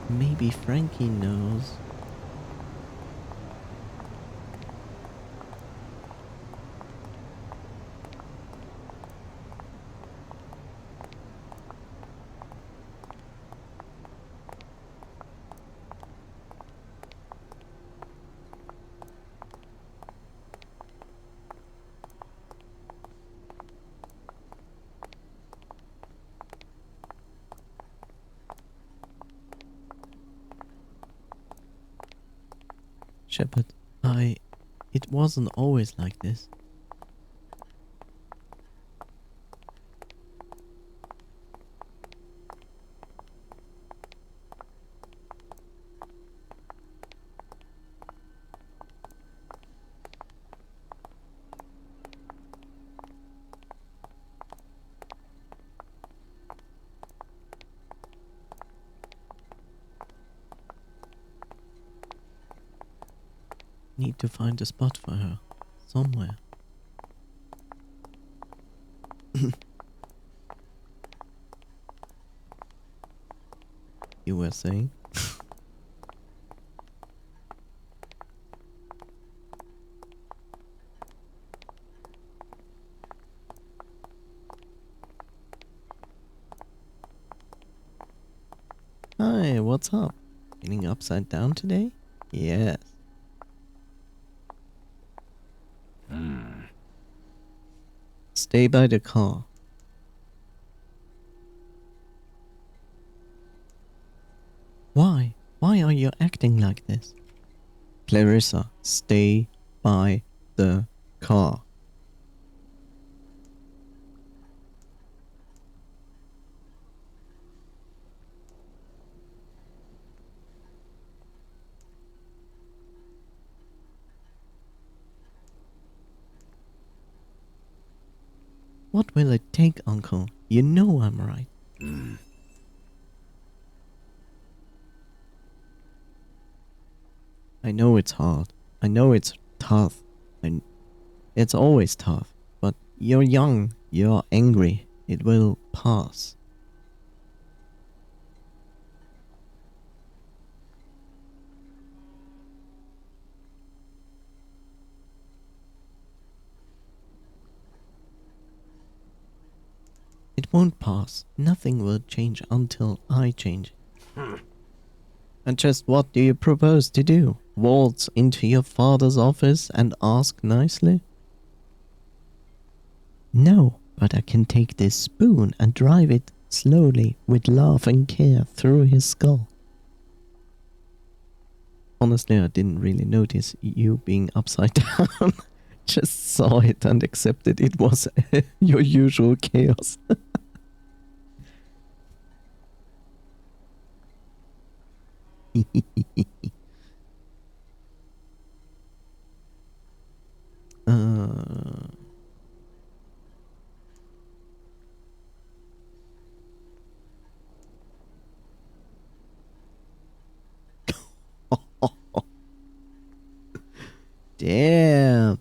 Maybe Frankie knows. Shepard, it wasn't always like this. Need to find a spot for her. Somewhere. You were saying? Hi, what's up? Feeling upside down today? Yes. Stay by the car. Why? Why are you acting like this? Clarissa, stay by the car. What will it take, Uncle? You know I'm right. I know it's hard. I know it's tough. And it's always tough. But you're young. You're angry. It will pass. It won't pass. Nothing will change until I change. And just what do you propose to do? Waltz into your father's office and ask nicely? No, but I can take this spoon and drive it slowly with love and care through his skull. Honestly, I didn't really notice you being upside down. Just saw it and accepted it was your usual chaos. Damn.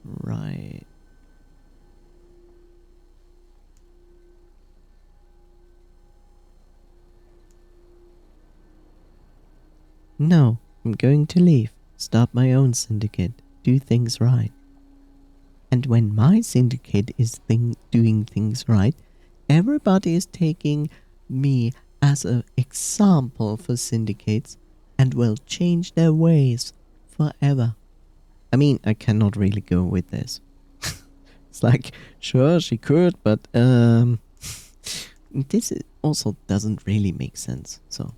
Right. No, I'm going to leave. Start my own syndicate. do things right. And when my syndicate is doing things right, everybody is taking me as an example for syndicates and will change their ways forever. I mean, I cannot really go with this. It's like, sure, she could, but this also doesn't really make sense, so.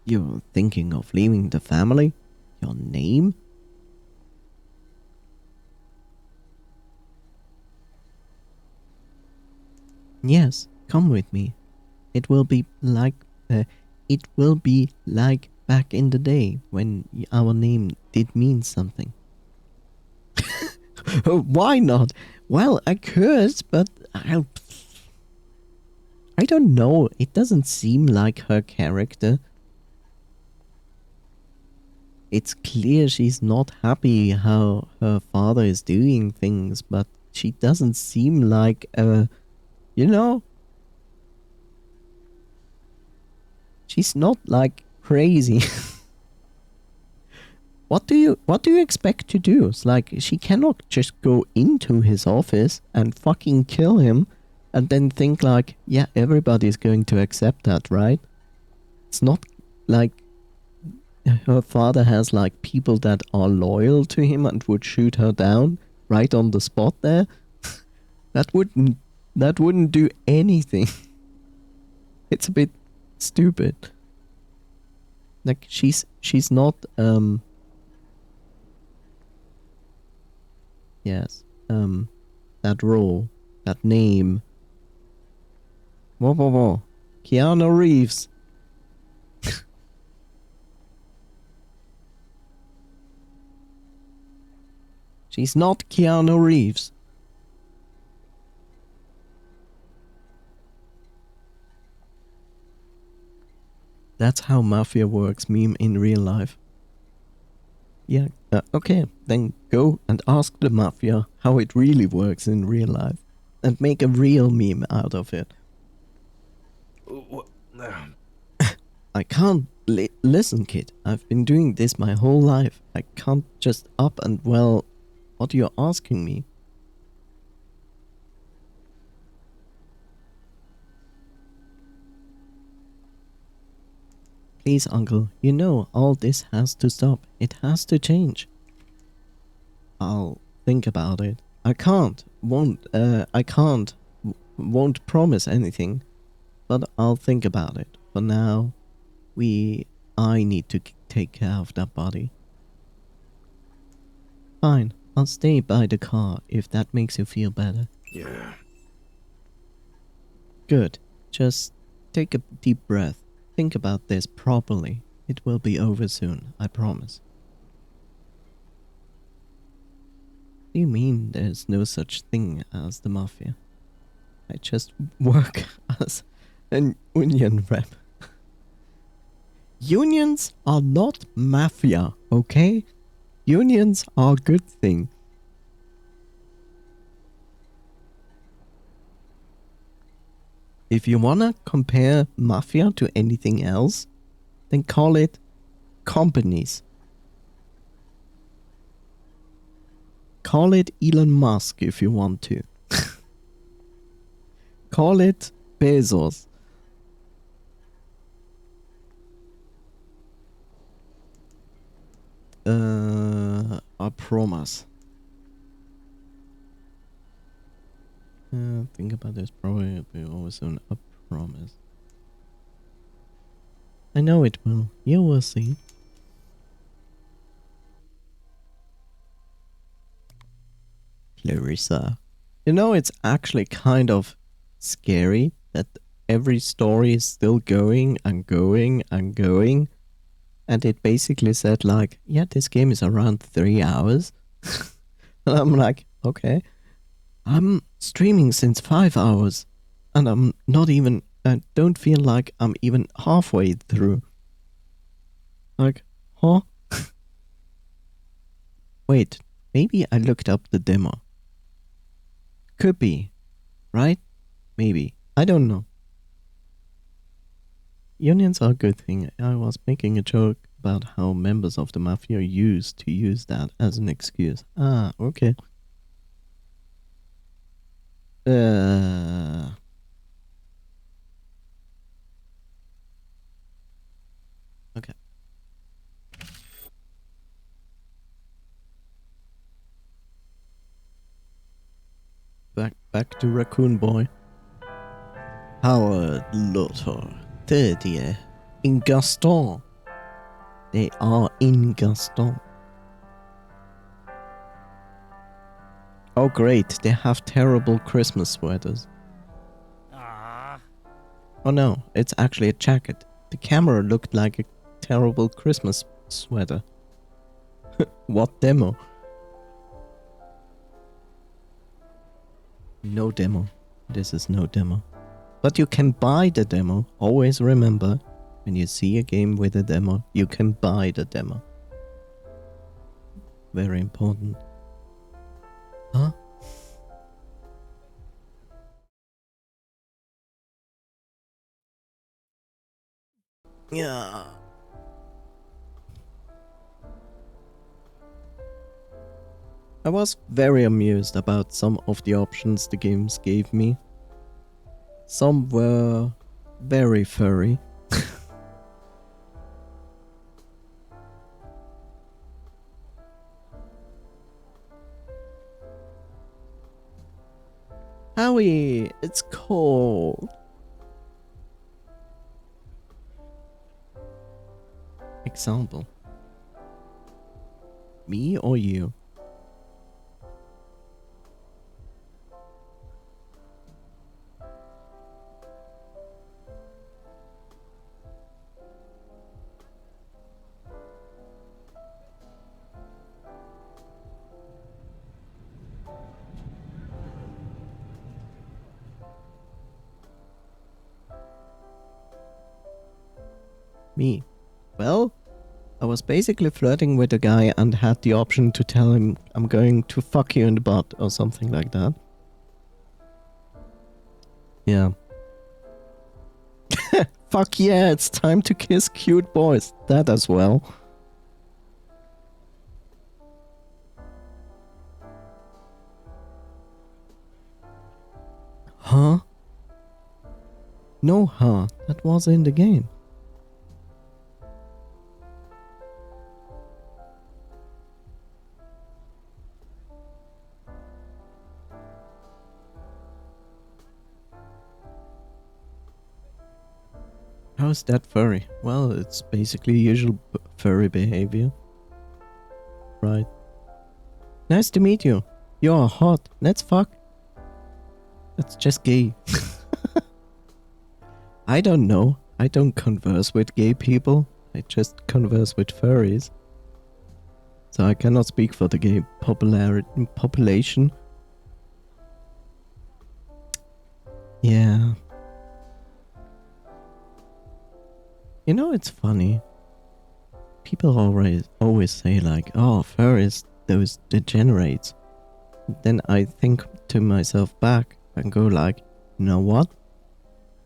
You're thinking of leaving the family? Your name? Yes, come with me. It will be like back in the day when our name did mean something. Why not? Well, I could, but I don't know. It doesn't seem like her character. It's clear she's not happy how her father is doing things, but she doesn't seem like you know, she's not like crazy. What do you expect to do? It's like she cannot just go into his office and fucking kill him and then think like, yeah, everybody's going to accept that, right? It's not like her father has like people that are loyal to him and would shoot her down right on the spot there. That wouldn't do anything. It's a bit stupid. Like she's not yes, that role, that name. Whoa. Keanu Reeves. She's not Keanu Reeves. That's how mafia works, meme in real life. Yeah, okay, then go and ask the mafia how it really works in real life. And make a real meme out of it. I can't listen, kid. I've been doing this my whole life. I can't just up and, well, what are you asking me? Please, uncle, you know all this has to stop. It has to change. I'll think about it. I won't promise anything, but I'll think about it. For now, I need to take care of that body. Fine, I'll stay by the car if that makes you feel better. Yeah. Good. Just take a deep breath. Think about this properly. It will be over soon, I promise. Do you mean there's no such thing as the mafia? I just work as an union rep. Unions are not mafia, okay? Unions are a good thing. If you wanna compare mafia to anything else, then call it companies. Call it Elon Musk if you want to. Call it Bezos. I promise. Think about this, probably it'll be over soon. I promise. I know it will. You will see. Clarissa. You know, it's actually kind of scary that every story is still going and going and going. And it basically said like, yeah, this game is around 3 hours. And I'm like, okay. I'm streaming since 5 hours. And I'm not even, I don't feel like I'm even halfway through. Like, huh? Wait, maybe I looked up the demo. Could be, right? Maybe. I don't know. Unions are a good thing. I was making a joke about how members of the mafia used to use that as an excuse. Ah, okay. Okay. Back to Raccoon Boy. Howard, Lothar, Thirtier, in Gaston. They are in Gaston. Oh great, they have terrible Christmas sweaters. Oh no, it's actually a jacket. The camera looked like a terrible Christmas sweater. What demo? No demo. This is no demo. But you can buy the demo. Always remember, when you see a game with a demo, you can buy the demo. Very important. Huh? Yeah. I was very amused about some of the options the games gave me. Some were very furry. Howie, it's cold. Example. Me or you? Me. Well, I was basically flirting with a guy and had the option to tell him I'm going to fuck you in the butt or something like that. Yeah. Fuck yeah, it's time to kiss cute boys. That as well. Huh? No, huh? That was in the game. How's that furry? Well, it's basically usual furry behavior. Right. Nice to meet you. You're hot. Let's fuck. That's just gay. I don't know. I don't converse with gay people. I just converse with furries. So I cannot speak for the gay population. Yeah. You know, it's funny. People always say like, oh, furries, those degenerates. Then I think to myself back and go like, you know what?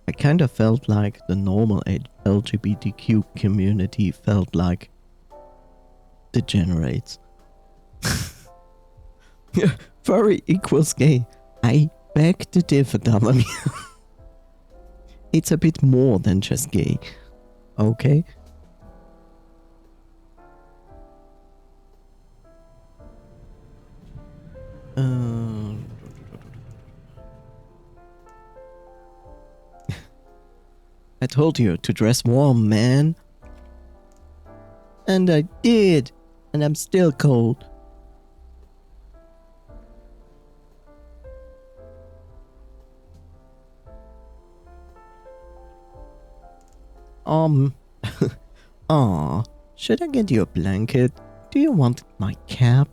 I kind of felt like the normal LGBTQ community felt like degenerates. Furry equals gay. I beg to differ, W. It's a bit more than just gay. Okay? I told you to dress warm, man. And I did. And I'm still cold. Aw, should I get you a blanket? Do you want my cap?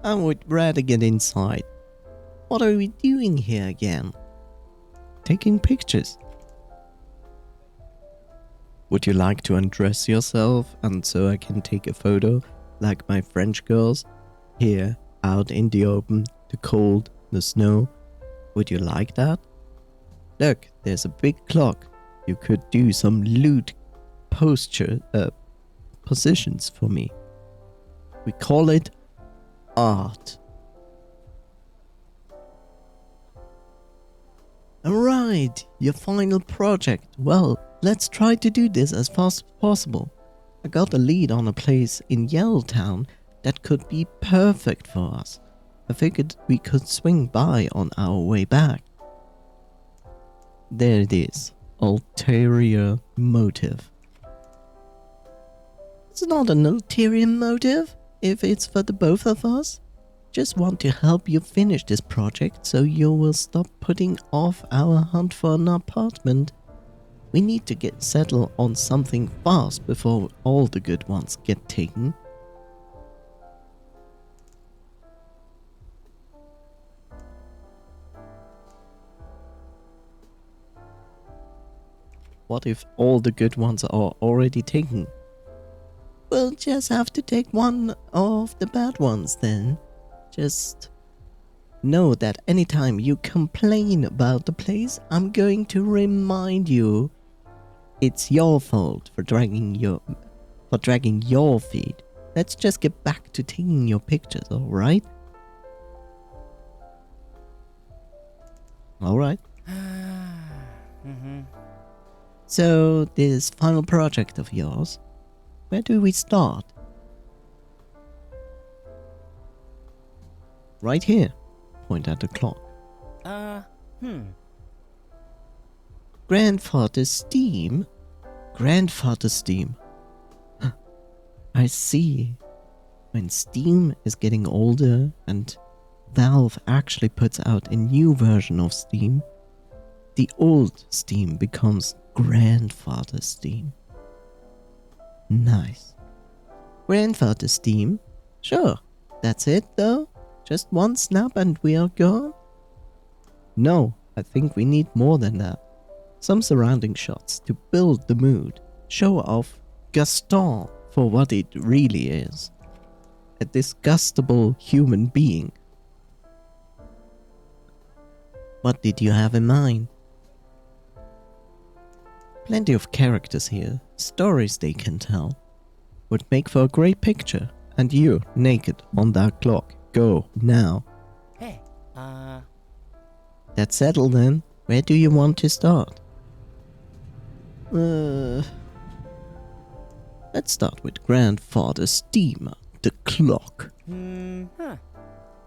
I would rather get inside. What are we doing here again? Taking pictures. Would you like to undress yourself and so I can take a photo like my French girls? Here, out in the open, the cold, the snow. Would you like that? Look, there's a big clock. you could do some lewd positions for me. We call it art. Alright, your final project. Well, let's try to do this as fast as possible. I got a lead on a place in Yellowtown that could be perfect for us. I figured we could swing by on our way back. There it is. Ulterior motive. It's not an ulterior motive if it's for the both of us. Just want to help you finish this project so you will stop putting off our hunt for an apartment. We need to get settled on something fast before all the good ones get taken. What if all the good ones are already taken? We'll just have to take one of the bad ones then. Just know that anytime you complain about the place, I'm going to remind you it's your fault for dragging your feet. Let's just get back to taking your pictures, alright? Alright. So, this final project of yours, where do we start? Right here. Point at the clock. Grandfather's steam? Grandfather's steam. I see. When steam is getting older and Valve actually puts out a new version of steam, the old steam becomes grandfather's steam. Nice. Grandfather's steam? Sure. That's it though? Just one snap and we are gone? No, I think we need more than that. Some surrounding shots to build the mood. Show off Gaston for what it really is. A disgustable human being. What did you have in mind? Plenty of characters here, stories they can tell. Would make for a great picture. And you, naked on that clock. Go, now. Hey, That's settled then. Where do you want to start? Let's start with Grandfather's steamer, the clock.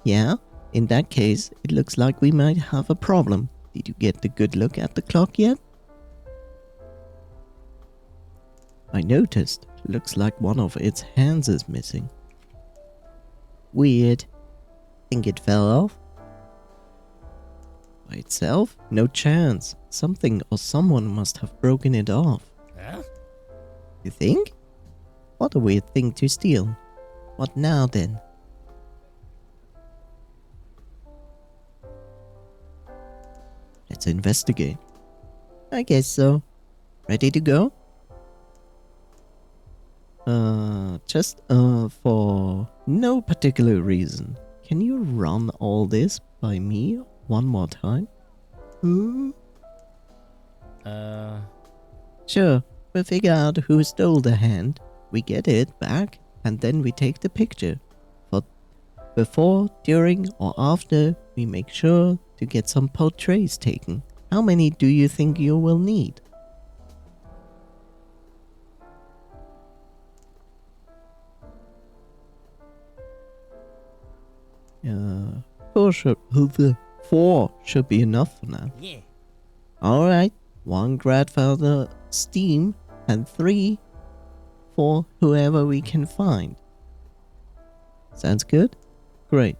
Yeah? In that case, it looks like we might have a problem. Did you get a good look at the clock yet? I noticed. Looks like one of its hands is missing. Weird. Think it fell off? By itself? No chance. Something or someone must have broken it off. Huh? You think? What a weird thing to steal. What now then? Let's investigate. I guess so. Ready to go? Just for no particular reason. Can you run all this by me one more time? Sure, we'll figure out who stole the hand, we get it back, and then we take the picture. But before, during, or after, we make sure to get some portraits taken. How many do you think you will need? Four should be enough for now. Yeah. Alright, one grandfather steam and 3 for whoever we can find. Sounds good? Great.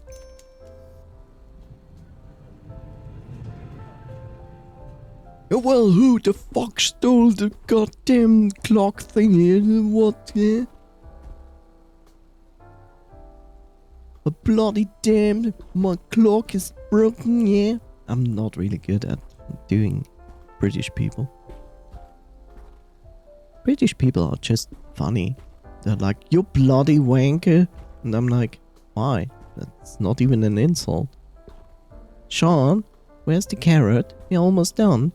Well, who the fuck stole the goddamn clock thingy? What? A bloody damn, my clock is broken, yeah? I'm not really good at doing British people. British people are just funny. They're like, you bloody wanker. And I'm like, why? That's not even an insult. Sean, where's the carrot? We're almost done.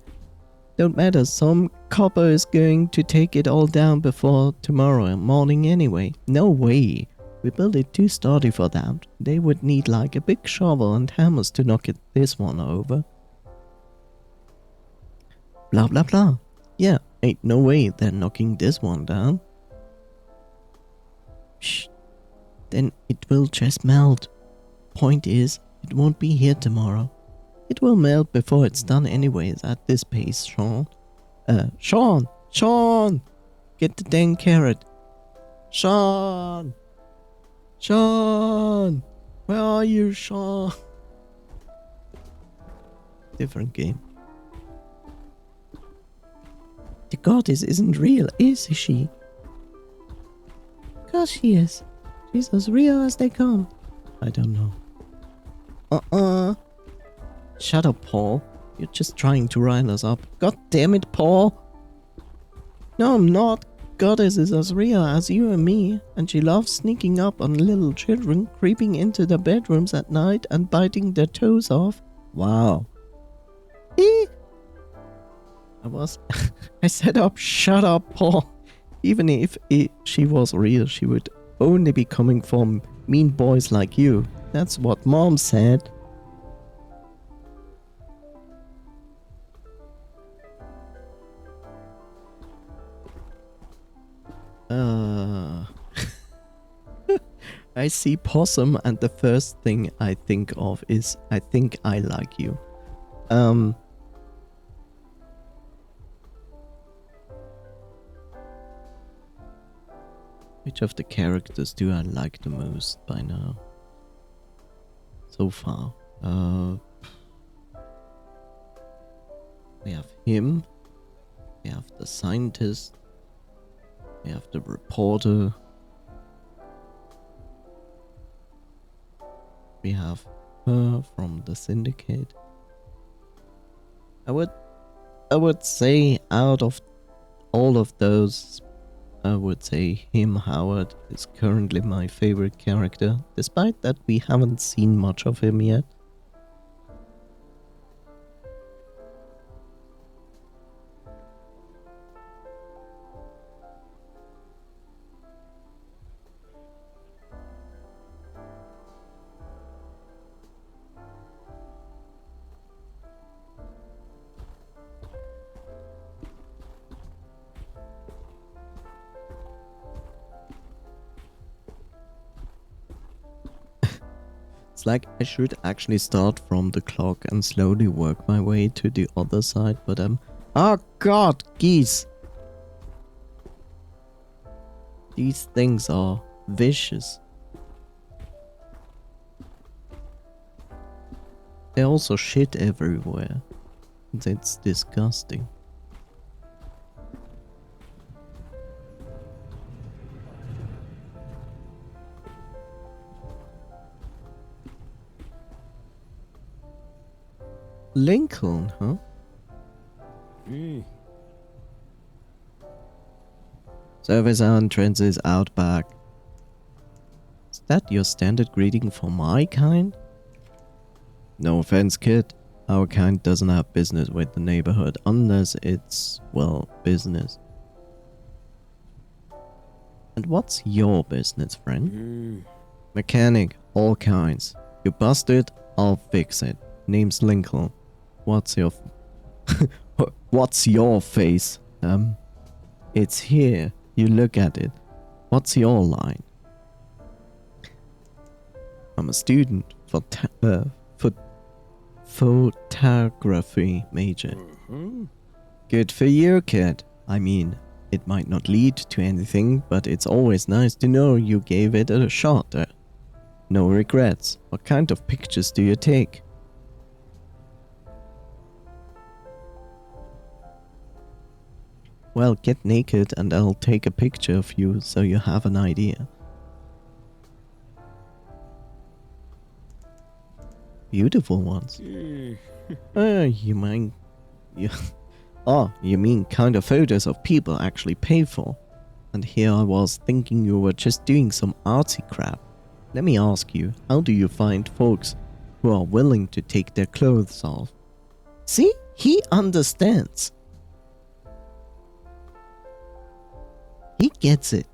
Don't matter, some copper is going to take it all down before tomorrow morning anyway. No way. We built it too sturdy for that. They would need like a big shovel and hammers to knock this one over. Blah blah blah. Yeah, ain't no way they're knocking this one down. Shh. Then it will just melt. Point is, it won't be here tomorrow. It will melt before it's done anyways at this pace, Sean. Sean! Get the dang carrot. Sean! Where are you, Sean? Different game. The goddess isn't real, is she? Of course she is. She's as real as they come. I don't know. Shut up, Paul. You're just trying to rile us up. God damn it, Paul. No, I'm not. Goddess is as real as you and me, and she loves sneaking up on little children, creeping into their bedrooms at night and biting their toes off. Wow. I said shut up, Paul. Even if she was real, she would only be coming from mean boys like you. That's what Mom said. I see possum and the first thing I think of is I think I like you. Which of the characters do I like the most by now? So far. We have him. We have the scientist. We have the reporter. We have her from the syndicate. I would say out of all of those, I would say him, Howard, is currently my favorite character, despite that we haven't seen much of him yet. It's like I should actually start from the clock and slowly work my way to the other side, but oh god, geese! These things are vicious. They also shit everywhere. It's disgusting. Lincoln, huh? Service entrance is out back. Is that your standard greeting for my kind? No offense, kid. Our kind doesn't have business with the neighborhood unless it's, well, business. And what's your business, friend? Mechanic, all kinds. You bust it, I'll fix it. Name's Lincoln. What's your face? It's here. You look at it. What's your line? I'm a student for photography major. Good for you, kid. I mean, it might not lead to anything, but it's always nice to know you gave it a shot. No regrets. What kind of pictures do you take? Well, get naked and I'll take a picture of you so you have an idea. Beautiful ones. You mean kind of photos of people actually pay for. And here I was thinking you were just doing some artsy crap. Let me ask you, how do you find folks who are willing to take their clothes off? See? He understands. He gets it.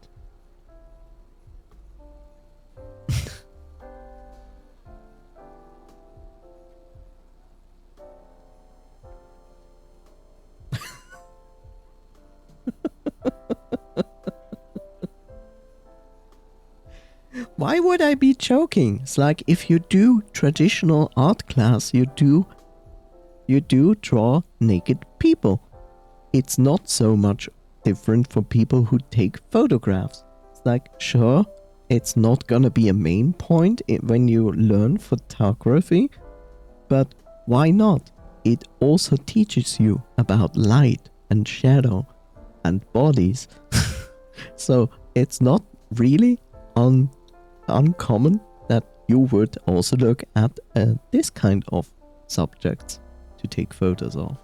Why would I be joking? It's like if you do traditional art class, you do draw naked people. It's not so much different for people who take photographs. It's like, sure, it's not gonna be a main point when you learn photography, but why not? It also teaches you about light and shadow and bodies. So it's not really uncommon that you would also look at this kind of subjects to take photos of.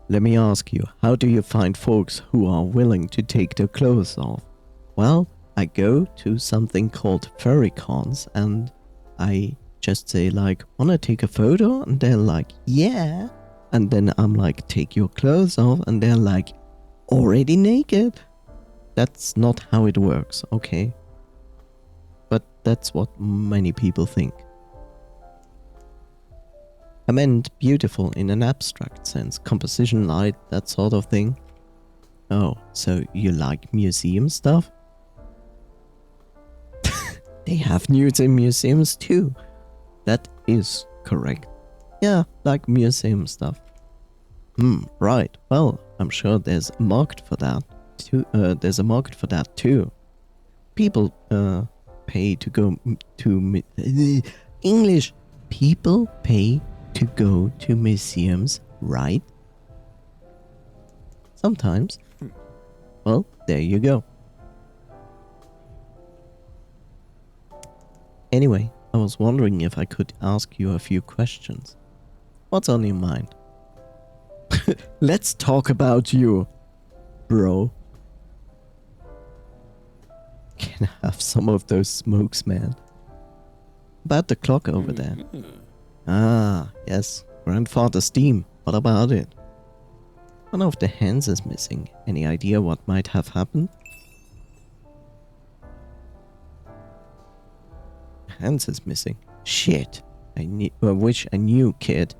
Let me ask you, how do you find folks who are willing to take their clothes off? Well, I go to something called furrycons and I just say like, wanna take a photo? And they're like, yeah. And then I'm like, take your clothes off, and they're like, already naked? That's not how it works, okay? But that's what many people think. I meant beautiful in an abstract sense, composition, light, that sort of thing. Oh, so you like museum stuff? They have nudes in museums too. That is correct. Yeah, like museum stuff. Right. Well, I'm sure there's a market for that too. People pay to go to English. People pay to go to museums, right? Sometimes. Well, there you go. Anyway, I was wondering if I could ask you a few questions. What's on your mind? Let's talk about you, bro. Can I have some of those smokes, man? About the clock over there. Ah, yes. Grandfather's steam. What about it? One of the hands is missing. Any idea what might have happened? Hands is missing. Shit. I wish I knew, kid.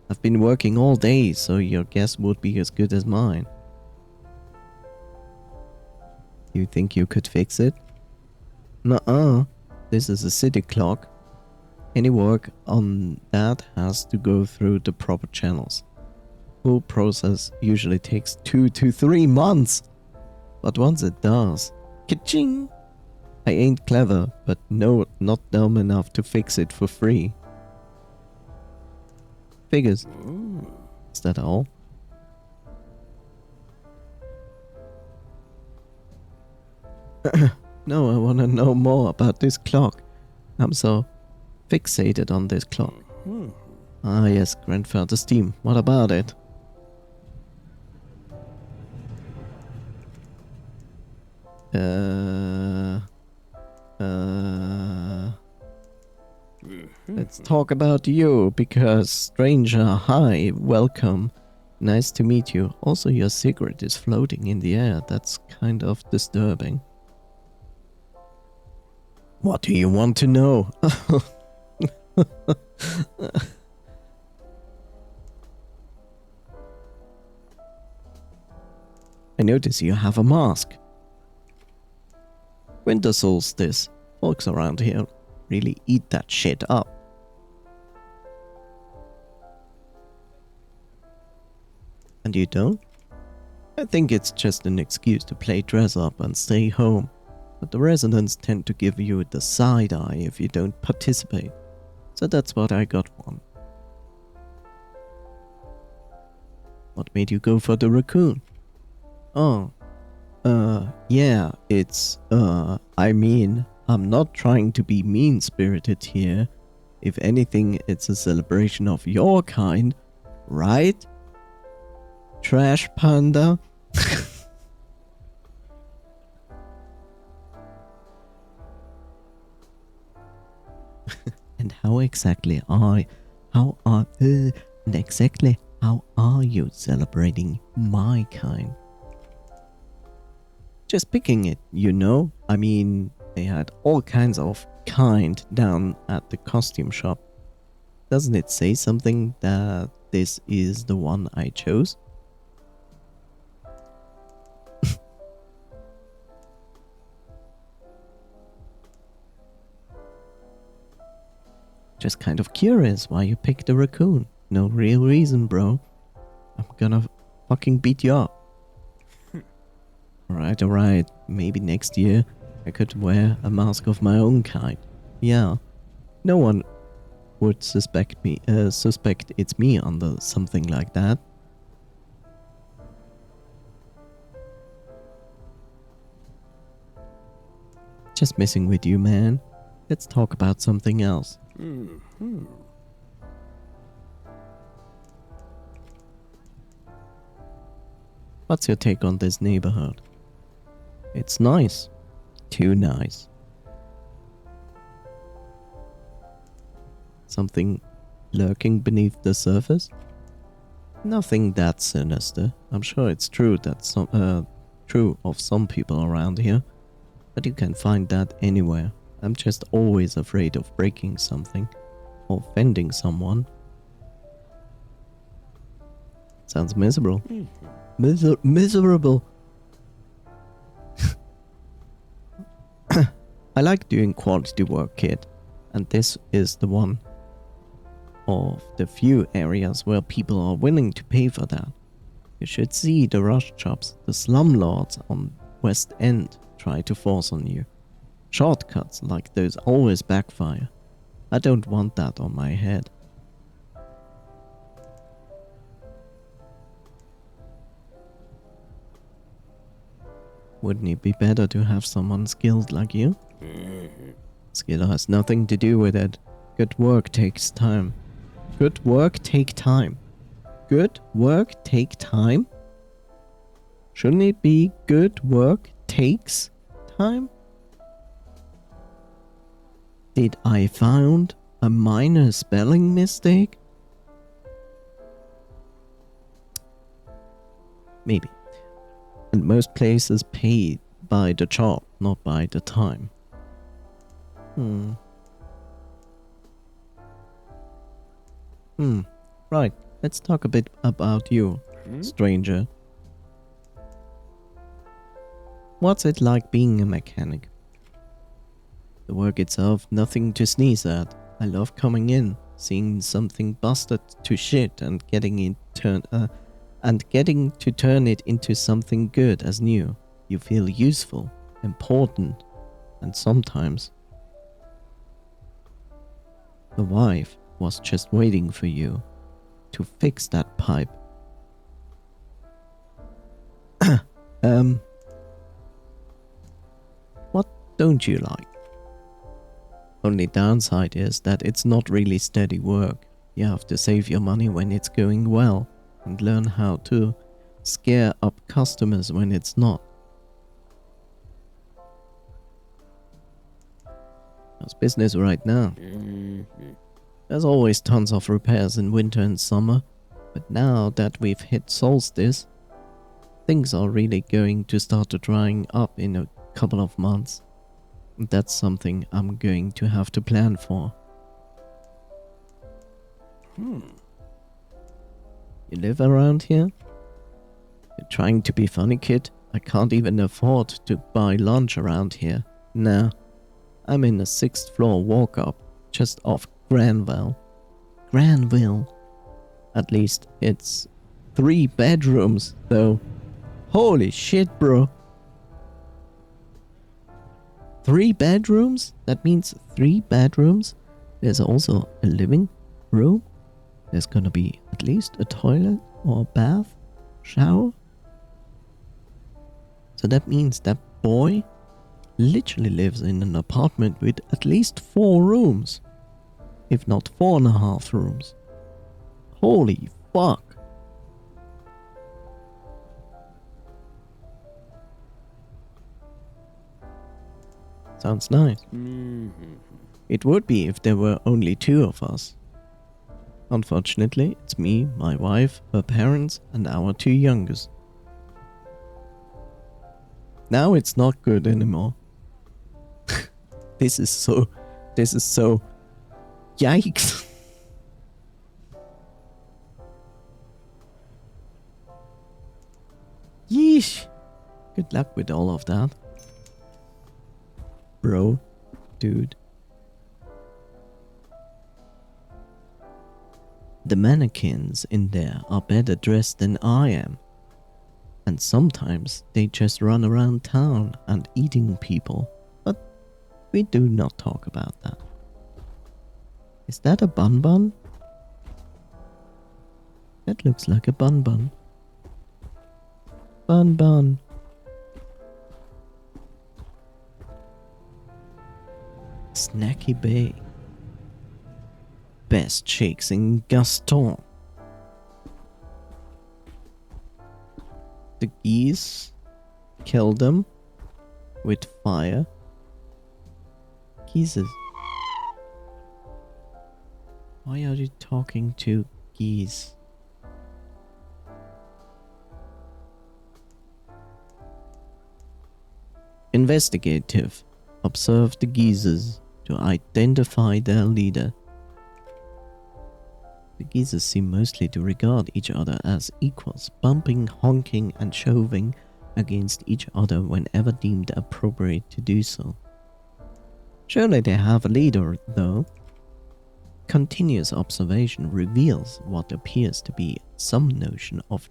I've been working all day, so your guess would be as good as mine. You think you could fix it? Nuh-uh. This is a city clock. Any work on that has to go through the proper channels. Full process usually takes 2 to 3 months. But once it does, ka-ching! I ain't clever, but no, not dumb enough to fix it for free. Figures. Is that all? No, I want to know more about this clock. I'm so fixated on this clock. Ah yes, grandfather's steam. What about it? Let's talk about you, because stranger, hi, welcome. Nice to meet you. Also, your cigarette is floating in the air. That's kind of disturbing. What do you want to know? I notice you have a mask. Winter solstice. Folks around here really eat that shit up. And you don't? I think it's just an excuse to play dress up and stay home. But the residents tend to give you the side eye if you don't participate. So that's what I got one. What made you go for the raccoon? Oh, yeah, it's, I mean, I'm not trying to be mean-spirited here. If anything, it's a celebration of your kind, right? Trash panda? And how exactly are you celebrating my kind? Just picking it, you know? I mean, they had all kinds of kind down at the costume shop. Doesn't it say something that this is the one I chose? Just kind of curious why you picked a raccoon. No real reason, bro. I'm gonna fucking beat you up. Alright. Maybe next year I could wear a mask of my own kind. Yeah. No one would suspect it's me under something like that. Just messing with you, man. Let's talk about something else. What's your take on this neighborhood? It's nice. Too nice. Something lurking beneath the surface? Nothing that sinister. I'm sure it's true that true of some people around here, but you can find that anywhere. I'm just always afraid of breaking something or offending someone. Sounds miserable. Miserable. I like doing quality work, kid, and this is the one of the few areas where people are willing to pay for that. You should see the rush jobs the slumlords on West End try to force on you. Shortcuts like those always backfire. I don't want that on my head. Wouldn't it be better to have someone skilled like you? Skill has nothing to do with it. Good work takes time. Good work take time. Good work take time? Shouldn't it be good work takes time? Did I found a minor spelling mistake? Maybe. And most places pay by the job, not by the time. Right. Let's talk a bit about you, stranger. What's it like being a mechanic? The work itself, nothing to sneeze at. I love coming in, seeing something busted to shit and getting to turn it into something good as new. You feel useful, important, and sometimes the wife was just waiting for you to fix that pipe. What don't you like? Only downside is that it's not really steady work. You have to save your money when it's going well and learn how to scare up customers when it's not. How's business right now? There's always tons of repairs in winter and summer, but now that we've hit solstice, things are really going to start drying up in a couple of months. That's something I'm going to have to plan for. You live around here? You're trying to be funny, kid? I can't even afford to buy lunch around here. Nah, I'm in a 6th floor walk-up, just off Granville. Granville? At least it's 3 bedrooms, though. Holy shit, bro. 3 bedrooms? That means 3 bedrooms. There's also a living room. There's gonna be at least a toilet or a bath, shower. So that means that boy literally lives in an apartment with at least 4 rooms. If not 4.5 rooms. Holy fuck. Sounds nice. It would be if there were only 2 of us. Unfortunately, it's me, my wife, her parents, and our 2 youngest. Now it's not good anymore. This is so... Yikes. Yeesh. Good luck with all of that. Bro. Dude. The mannequins in there are better dressed than I am. And sometimes they just run around town and eating people. But we do not talk about that. Is that a bun bun? That looks like a bun bun. Bun bun. Snacky Bay. Best shakes in Gaston. The geese kill them with fire. Geese. Why are you talking to geese? Investigative. Observe the geezers to identify their leader. The geezers seem mostly to regard each other as equals, bumping, honking, and shoving against each other whenever deemed appropriate to do so. Surely they have a leader, though. Continuous observation reveals what appears to be some notion of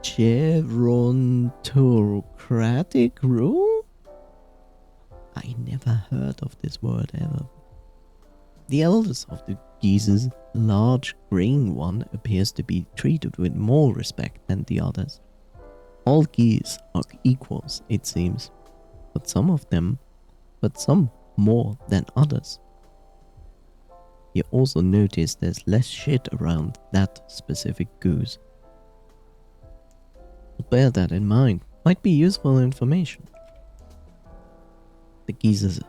gerontocratic rule? I never heard of this word ever. The eldest of the geezers, large green one, appears to be treated with more respect than the others. All geese are equals, it seems, but some more than others. You also notice there's less shit around that specific goose. Bear that in mind, might be useful information. The geezers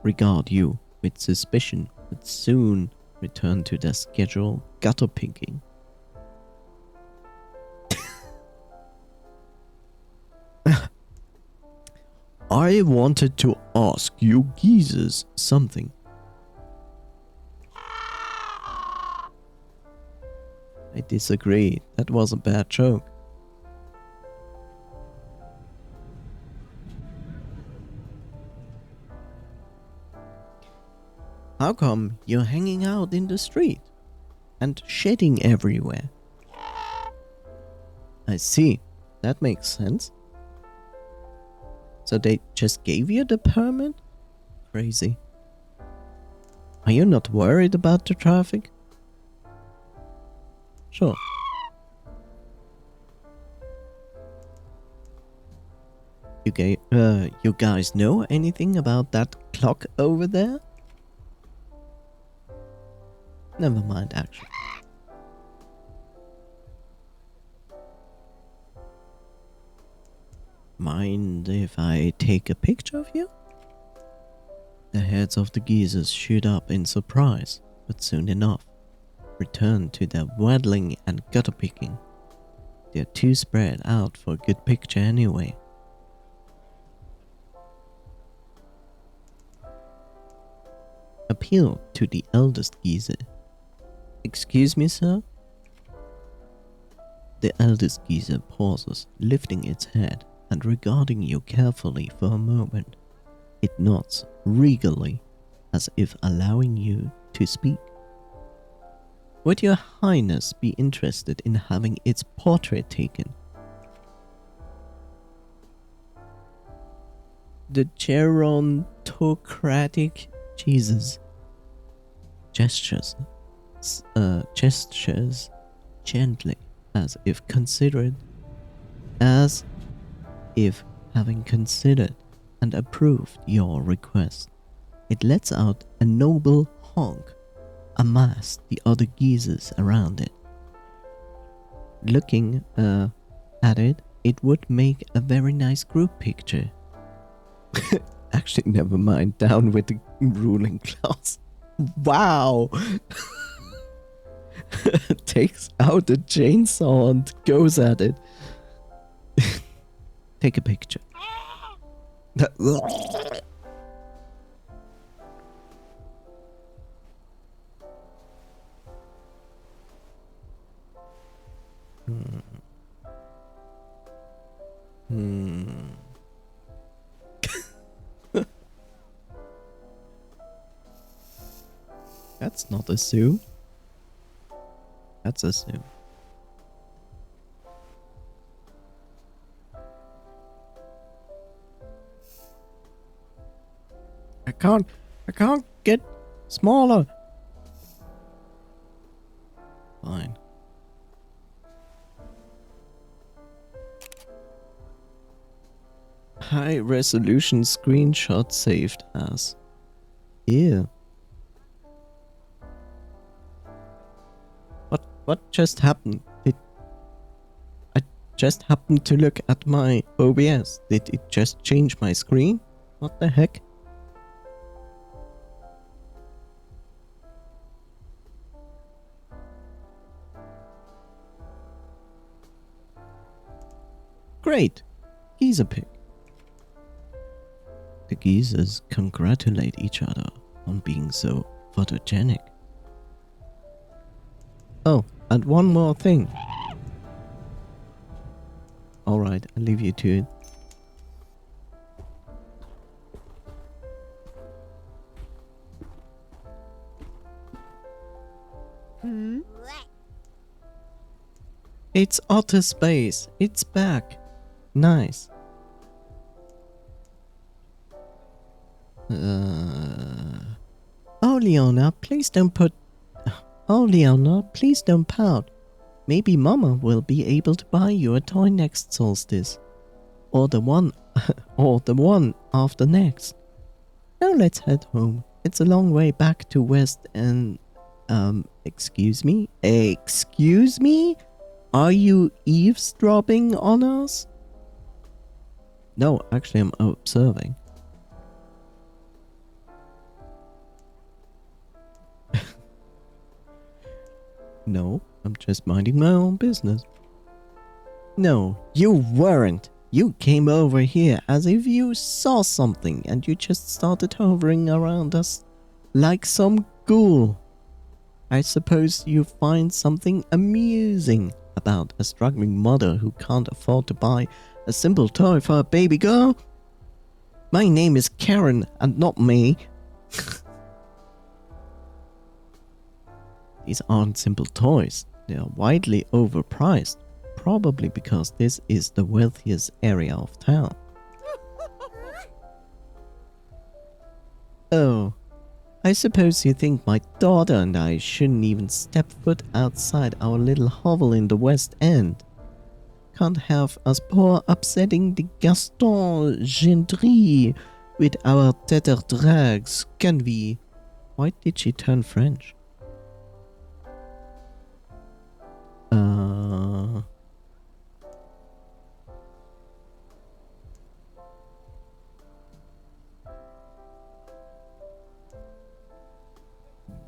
regard you with suspicion, but soon return to their scheduled gutter picking. I wanted to ask you geezers something. I disagree. That was a bad joke. How come you're hanging out in the street and shedding everywhere? I see. That makes sense. So they just gave you the permit? Crazy. Are you not worried about the traffic? Sure. You guys know anything about that clock over there? Never mind, actually. Mind if I take a picture of you? The heads of the geezers shoot up in surprise, but soon enough return to their waddling and gutter picking. They're too spread out for a good picture anyway. Appeal to the eldest geezer. Excuse me, sir? The eldest geezer pauses, lifting its head and regarding you carefully for a moment. It nods regally, as if allowing you to speak. Would your highness be interested in having its portrait taken? The gerontocratic Jesus gestures gently, as if having considered and approved your request. It lets out a noble honk amongst the other geezers around it. Looking at it, it would make a very nice group picture. Actually, never mind. Down with the ruling class. Wow! Takes out a chainsaw and goes at it. Take a picture. That's not a zoo. That's a zoo. I can't get smaller. Fine. High resolution screenshot saved as. Ew. What just happened? I just happened to look at my OBS. Did it just change my screen? What the heck? Great! Geezer pic. The geezers congratulate each other on being so photogenic. Oh, and one more thing. Alright, I'll leave you to it. It's Otter Space. It's back. Nice. Oh, Leona, please don't put... Oh, Leona, please don't pout. Maybe Mama will be able to buy you a toy next solstice. Or the one... or the one after next. Now let's head home. It's a long way back to West and... excuse me? Excuse me? Are you eavesdropping on us? No, actually I'm observing. No, I'm just minding my own business. No, you weren't. You came over here as if you saw something and you just started hovering around us like some ghoul. I suppose you find something amusing about a struggling mother who can't afford to buy a simple toy for a baby girl? My name is Karen and not May. These aren't simple toys. They are widely overpriced, probably because this is the wealthiest area of town. Oh, I suppose you think my daughter and I shouldn't even step foot outside our little hovel in the West End. Can't have us poor upsetting the Gaston Gendry with our tethered drags, can we? Why did she turn French?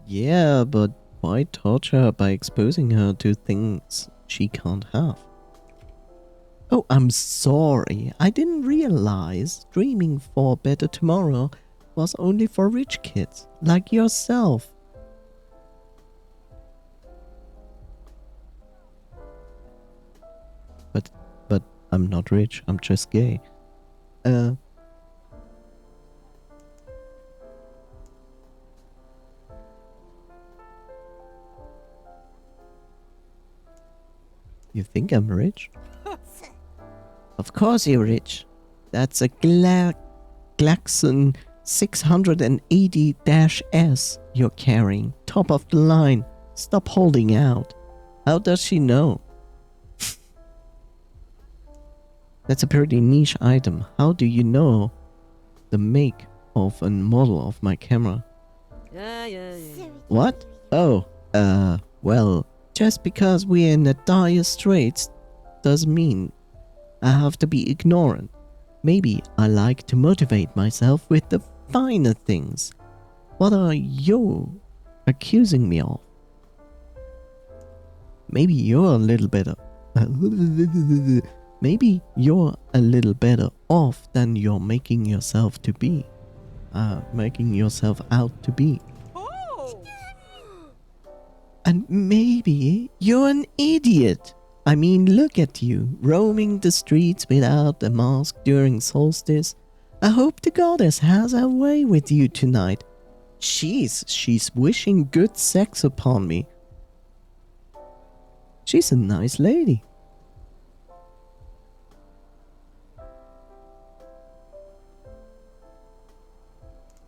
Yeah, but why torture her by exposing her to things she can't have? Oh, I'm sorry. I didn't realize dreaming for a better tomorrow was only for rich kids, like yourself. But I'm not rich, I'm just gay. You think I'm rich? Of course you're rich. That's a Glaxon 680-S you're carrying. Top of the line. Stop holding out. How does she know? That's a pretty niche item. How do you know the make of a model of my camera? What? Oh, well, just because we're in the dire straits doesn't mean I have to be ignorant. Maybe I like to motivate myself with the finer things. What are you accusing me of? Maybe you're a little better. Maybe you're a little better off than you're making yourself to be. Making yourself out to be. And maybe you're an idiot. I mean, look at you, roaming the streets without a mask during solstice. I hope the goddess has her way with you tonight. Jeez, she's wishing good sex upon me. She's a nice lady.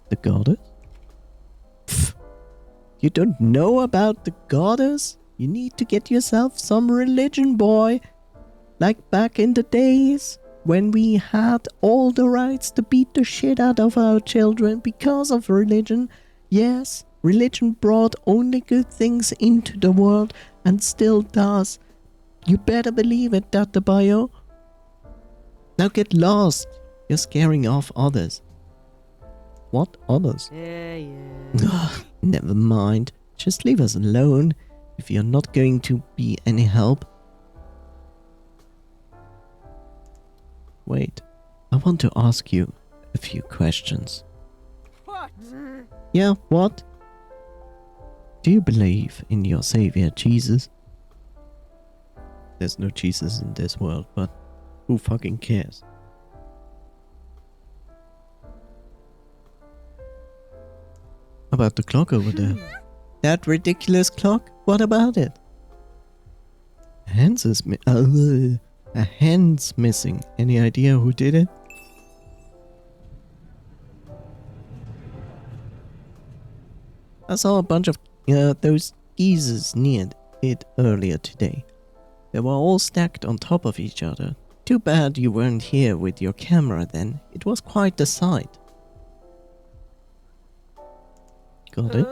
The goddess? Pfft. You don't know about the goddess? You need to get yourself some religion, boy. Like back in the days when we had all the rights to beat the shit out of our children because of religion. Yes, religion brought only good things into the world and still does. You better believe it, Dr. Bio. Now get lost. You're scaring off others. What others? Yeah. Never mind. Just leave us alone if you're not going to be any help. Wait, I want to ask you a few questions. What? Yeah, what? Do you believe in your savior Jesus? There's no Jesus in this world, but who fucking cares? About the clock over there. That ridiculous clock? What about it? A hand's missing. Any idea who did it? I saw a bunch of those geezers near it earlier today. They were all stacked on top of each other. Too bad you weren't here with your camera then. It was quite the sight. Got it?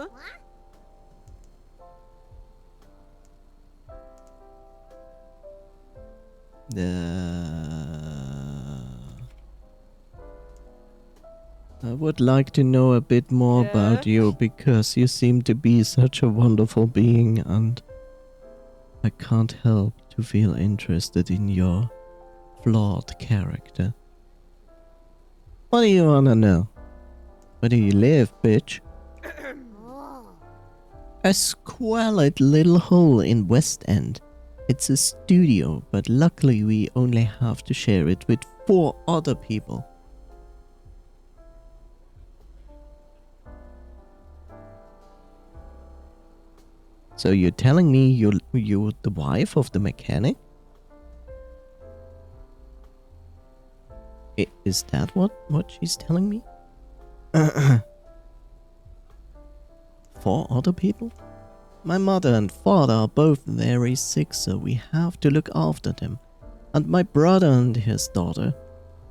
I would like to know a bit more about you because you seem to be such a wonderful being and I can't help to feel interested in your flawed character. What do you wanna know? Where do you live, bitch? A squalid little hole in West End. It's a studio, but luckily we only have to share it with 4 other people. So you're telling me you're the wife of the mechanic? Is that what she's telling me? 4 other people? My mother and father are both very sick, so we have to look after them. And my brother and his daughter,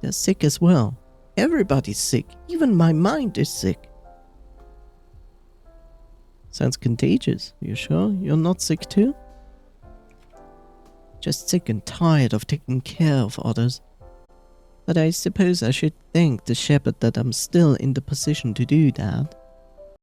they're sick as well. Everybody's sick, even my mind is sick. Sounds contagious. You sure you're not sick too? Just sick and tired of taking care of others. But I suppose I should thank the shepherd that I'm still in the position to do that.